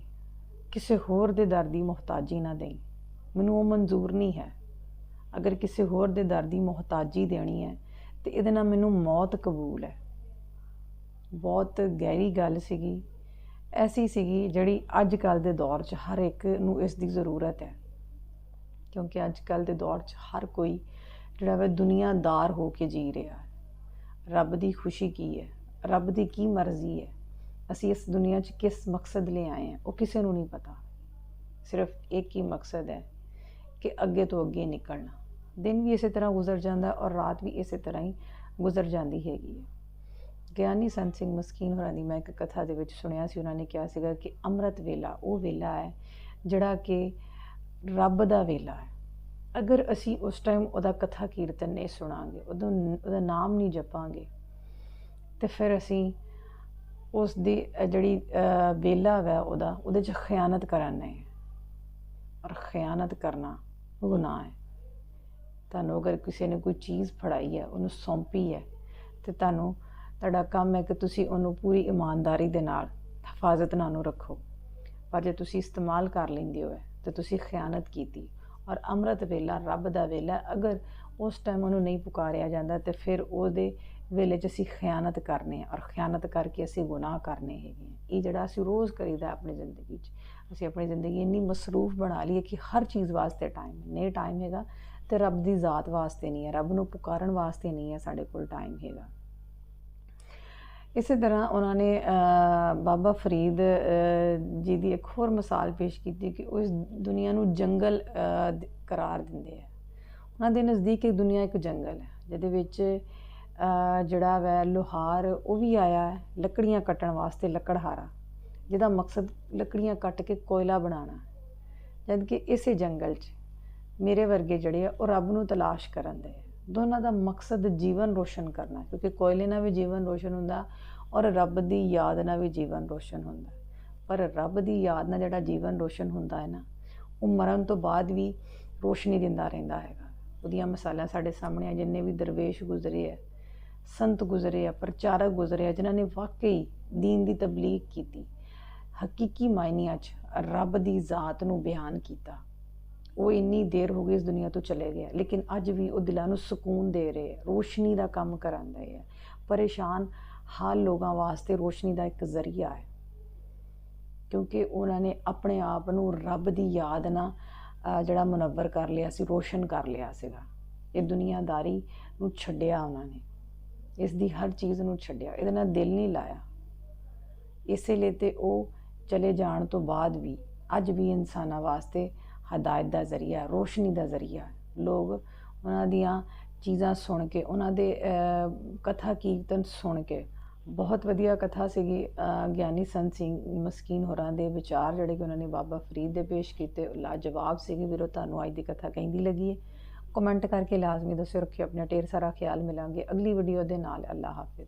ਕਿਸੇ ਹੋਰ ਦੇ ਦਰ ਦੀ ਮੁਹਤਾਜੀ ਨਾ ਦੇਈ, ਮੈਨੂੰ ਉਹ ਮਨਜ਼ੂਰ ਨਹੀਂ ਹੈ। ਅਗਰ ਕਿਸੇ ਹੋਰ ਦੇ ਦਰ ਦੀ ਮੁਹਤਾਜੀ ਦੇਣੀ ਹੈ ਤੇ ਇਹਦੇ ਨਾਲ ਮੈਨੂੰ ਮੌਤ ਕਬੂਲ ਹੈ। ਬਹੁਤ ਗਹਿਰੀ ਗੱਲ ਸੀਗੀ। ਐਸੀ ਸੀਗੀ ਜਿਹੜੀ ਅੱਜ ਕੱਲ੍ਹ ਦੇ ਦੌਰ 'ਚ ਹਰ ਇੱਕ ਨੂੰ ਇਸ ਦੀ ਜ਼ਰੂਰਤ ਹੈ, ਕਿਉਂਕਿ ਅੱਜ ਕੱਲ੍ਹ ਦੇ ਦੌਰ 'ਚ ਹਰ ਕੋਈ ਜਿਹੜਾ ਵਾ ਦੁਨੀਆਦਾਰ ਹੋ ਕੇ ਜੀ ਰਿਹਾ ਹੈ। ਰੱਬ ਦੀ ਖੁਸ਼ੀ ਕੀ ਹੈ, ਰੱਬ ਦੀ ਕੀ ਮਰਜ਼ੀ ਹੈ, ਅਸੀਂ ਇਸ ਦੁਨੀਆ 'ਚ ਕਿਸ ਮਕਸਦ ਲਈ ਆਏ ਹਾਂ, ਉਹ ਕਿਸੇ ਨੂੰ ਨਹੀਂ ਪਤਾ। ਸਿਰਫ ਇੱਕ ਹੀ ਮਕਸਦ ਹੈ ਕਿ ਅੱਗੇ ਤੋਂ ਅੱਗੇ ਨਿਕਲਣਾ। ਦਿਨ ਵੀ ਇਸੇ ਤਰ੍ਹਾਂ ਗੁਜ਼ਰ ਜਾਂਦਾ ਔਰ ਰਾਤ ਵੀ ਇਸੇ ਤਰ੍ਹਾਂ ਹੀ ਗੁਜ਼ਰ ਜਾਂਦੀ ਹੈਗੀ ਹੈ। ਗਿਆਨੀ ਸੰਤ ਸਿੰਘ ਮਸਕੀਨ ਹੋਰਾਂ ਦੀ ਮੈਂ ਇੱਕ ਕਥਾ ਦੇ ਵਿੱਚ ਸੁਣਿਆ ਸੀ, ਉਹਨਾਂ ਨੇ ਕਿਹਾ ਸੀਗਾ ਕਿ ਅੰਮ੍ਰਿਤ ਵੇਲਾ ਉਹ ਵੇਲਾ ਹੈ ਜਿਹੜਾ ਕਿ ਰੱਬ ਦਾ ਵੇਲਾ ਹੈ। ਅਗਰ ਅਸੀਂ ਉਸ ਟਾਈਮ ਉਹਦਾ ਕਥਾ ਕੀਰਤਨ ਨਹੀਂ ਸੁਣਾਂਗੇ, ਉਹਦਾ ਨਾਮ ਨਹੀਂ ਜਪਾਂਗੇ, ਤੇ ਫਿਰ ਅਸੀਂ ਉਸ ਦੀ ਜਿਹੜੀ ਵੇਲਾ ਵੈ ਉਹਦੇ 'ਚ ਖਿਆਨਤ ਕਰਾਂਗੇ, ਔਰ ਖਿਆਨਤ ਕਰਨਾ ਗੁਨਾਹ ਹੈ। ਤੁਹਾਨੂੰ ਅਗਰ ਕਿਸੇ ਨੇ ਕੋਈ ਚੀਜ਼ ਫੜਾਈ ਹੈ, ਉਹਨੂੰ ਸੌਂਪੀ ਹੈ, ਤੇ ਤੁਹਾਡਾ ਕੰਮ ਹੈ ਕਿ ਤੁਸੀਂ ਉਹਨੂੰ ਪੂਰੀ ਇਮਾਨਦਾਰੀ ਦੇ ਨਾਲ ਹਿਫਾਜ਼ਤ ਨਾਲ ਉਹਨੂੰ ਰੱਖੋ। ਪਰ ਜੇ ਤੁਸੀਂ ਇਸਤੇਮਾਲ ਕਰ ਲੈਂਦੇ ਹੋ ਤਾਂ ਤੁਸੀਂ ਖਿਆਨਤ ਕੀਤੀ। ਔਰ ਅੰਮ੍ਰਿਤ ਵੇਲਾ ਰੱਬ ਦਾ ਵੇਲਾ, ਅਗਰ ਉਸ ਟਾਈਮ ਉਹਨੂੰ ਨਹੀਂ ਪੁਕਾਰਿਆ ਜਾਂਦਾ ਤੇ ਫਿਰ ਉਹਦੇ ਵੇਲੇ 'ਚ ਅਸੀਂ ਖਿਆਨਤ ਕਰਨੇ ਔਰ ਖਿਆਨਤ ਕਰਕੇ ਅਸੀਂ ਗੁਨਾਹ ਕਰਨੇ ਹੈਗੇ। ਇਹ ਜਿਹੜਾ ਅਸੀਂ ਰੋਜ਼ ਕਰੀਦਾ ਆਪਣੀ ਜ਼ਿੰਦਗੀ 'ਚ, ਅਸੀਂ ਆਪਣੀ ਜ਼ਿੰਦਗੀ ਇੰਨੀ ਮਸਰੂਫ ਬਣਾ ਲਈਏ ਕਿ ਹਰ ਚੀਜ਼ ਵਾਸਤੇ ਨਹੀਂ ਟਾਈਮ ਹੈਗਾ, ਤੇ ਰੱਬ ਦੀ ਜ਼ਾਤ ਵਾਸਤੇ ਨਹੀਂ ਹੈ, ਰੱਬ ਨੂੰ ਪੁਕਾਰਨ ਵਾਸਤੇ ਨਹੀਂ ਹੈ ਸਾਡੇ ਕੋਲ ਟਾਈਮ ਹੈਗਾ। ਇਸੇ ਤਰ੍ਹਾਂ ਉਹਨਾਂ ਨੇ ਬਾਬਾ ਫਰੀਦ ਜੀ ਦੀ ਇੱਕ ਹੋਰ ਮਿਸਾਲ ਪੇਸ਼ ਕੀਤੀ ਕਿ ਉਹ ਇਸ ਦੁਨੀਆ ਨੂੰ ਜੰਗਲ ਕਰਾਰ ਦਿੰਦੇ ਹੈ। ਉਹਨਾਂ ਦੇ ਨਜ਼ਦੀਕ ਇਹ ਦੁਨੀਆ ਇੱਕ ਜੰਗਲ ਹੈ, ਜਿਹਦੇ ਵਿੱਚ ਜਿਹੜਾ ਵੈ ਲੋਹਾਰ ਉਹ ਵੀ ਆਇਆ ਹੈ ਲੱਕੜੀਆਂ ਕੱਟਣ ਵਾਸਤੇ, ਲੱਕੜਹਾਰਾ, ਜਿਹਦਾ ਮਕਸਦ ਲੱਕੜੀਆਂ ਕੱਟ ਕੇ ਕੋਇਲਾ ਬਣਾਉਣਾ। ਜਦ ਕਿ ਇਸੇ ਜੰਗਲ 'ਚ ਮੇਰੇ ਵਰਗੇ ਜਿਹੜੇ ਆ ਉਹ ਰੱਬ ਨੂੰ ਤਲਾਸ਼ ਕਰਨ ਦੇ। ਦੋਨਾਂ ਦਾ ਮਕਸਦ ਜੀਵਨ ਰੋਸ਼ਨ ਕਰਨਾ, ਕਿਉਂਕਿ ਕੋਇਲੇ ਨਾਲ ਵੀ ਜੀਵਨ ਰੋਸ਼ਨ ਹੁੰਦਾ ਔਰ ਰੱਬ ਦੀ ਯਾਦ ਨਾਲ ਵੀ ਜੀਵਨ ਰੋਸ਼ਨ ਹੁੰਦਾ। ਪਰ ਰੱਬ ਦੀ ਯਾਦ ਨਾਲ ਜਿਹੜਾ ਜੀਵਨ ਰੋਸ਼ਨ ਹੁੰਦਾ ਹੈ ਨਾ, ਉਹ ਮਰਨ ਤੋਂ ਬਾਅਦ ਵੀ ਰੋਸ਼ਨੀ ਦਿੰਦਾ ਰਹਿੰਦਾ ਹੈਗਾ। ਉਹਦੀਆਂ ਮਿਸਾਲਾਂ ਸਾਡੇ ਸਾਹਮਣੇ ਆ। ਜਿੰਨੇ ਵੀ ਦਰਵੇਸ਼ ਗੁਜ਼ਰੇ ਆ, ਸੰਤ ਗੁਜ਼ਰੇ ਆ, ਪ੍ਰਚਾਰਕ ਗੁਜ਼ਰੇ ਆ, ਜਿਨ੍ਹਾਂ ਨੇ ਵਾਕਈ ਦੀਨ ਦੀ ਤਬਲੀਗ ਕੀਤੀ, ਹਕੀਕੀ ਮਾਇਨਿਆਂ 'ਚ ਰੱਬ ਦੀ ਜ਼ਾਤ ਨੂੰ ਬਿਆਨ ਕੀਤਾ, ਉਹ ਇੰਨੀ ਦੇਰ ਹੋ ਗਈ ਇਸ ਦੁਨੀਆ ਤੋਂ ਚਲੇ ਗਏ, ਲੇਕਿਨ ਅੱਜ ਵੀ ਉਹ ਦਿਲਾਂ ਨੂੰ ਸਕੂਨ ਦੇ ਰਹੇ, ਰੋਸ਼ਨੀ ਦਾ ਕੰਮ ਕਰਾਉਂਦੇ ਹੈ। ਪਰੇਸ਼ਾਨ ਹਾਲ ਲੋਕਾਂ ਵਾਸਤੇ ਰੋਸ਼ਨੀ ਦਾ ਇੱਕ ਜ਼ਰੀਆ ਹੈ, ਕਿਉਂਕਿ ਉਹਨਾਂ ਨੇ ਆਪਣੇ ਆਪ ਨੂੰ ਰੱਬ ਦੀ ਯਾਦ ਨਾਲ ਜਿਹੜਾ ਮੁਨੱਵਰ ਕਰ ਲਿਆ ਸੀ, ਰੋਸ਼ਨ ਕਰ ਲਿਆ ਸੀਗਾ। ਇਹ ਦੁਨੀਆਦਾਰੀ ਨੂੰ ਛੱਡਿਆ ਉਹਨਾਂ ਨੇ, ਇਸ ਦੀ ਹਰ ਚੀਜ਼ ਨੂੰ ਛੱਡਿਆ, ਇਹਦੇ ਨਾਲ ਦਿਲ ਨਹੀਂ ਲਾਇਆ। ਇਸੇ ਲਈ ਤੇ ਉਹ ਚਲੇ ਜਾਣ ਤੋਂ ਬਾਅਦ ਵੀ ਅੱਜ ਵੀ ਇਨਸਾਨਾਂ ਵਾਸਤੇ ਹਦਾਇਤ ਦਾ ਜ਼ਰੀਆ, ਰੋਸ਼ਨੀ ਦਾ ਜ਼ਰੀਆ। ਲੋਕ ਉਹਨਾਂ ਦੀਆਂ ਚੀਜ਼ਾਂ ਸੁਣ ਕੇ, ਉਹਨਾਂ ਦੇ ਕਥਾ ਕੀਰਤਨ ਸੁਣ ਕੇ, ਬਹੁਤ ਵਧੀਆ ਕਥਾ ਸੀਗੀ ਗਿਆਨੀ ਸੰਤ ਸਿੰਘ ਮਸਕੀਨ ਹੋਰਾਂ ਦੇ ਵਿਚਾਰ ਜਿਹੜੇ ਕਿ ਉਹਨਾਂ ਨੇ ਬਾਬਾ ਫਰੀਦ ਦੇ ਪੇਸ਼ ਕੀਤੇ, ਲਾਜਵਾਬ ਸੀਗੇ। ਵੀਰੋ, ਤੁਹਾਨੂੰ ਅੱਜ ਦੀ ਕਥਾ ਕਹਿੰਦੀ ਲੱਗੀ ਹੈ? ਕਮੈਂਟ ਕਰਕੇ ਲਾਜ਼ਮੀ ਦੱਸਿਓ। ਰੱਖਿਓ ਆਪਣਾ ਢੇਰ ਸਾਰਾ ਖਿਆਲ। ਮਿਲਾਂਗੇ ਅਗਲੀ ਵੀਡੀਓ ਦੇ ਨਾਲ। ਅੱਲਾ ਹਾਫਿਜ਼।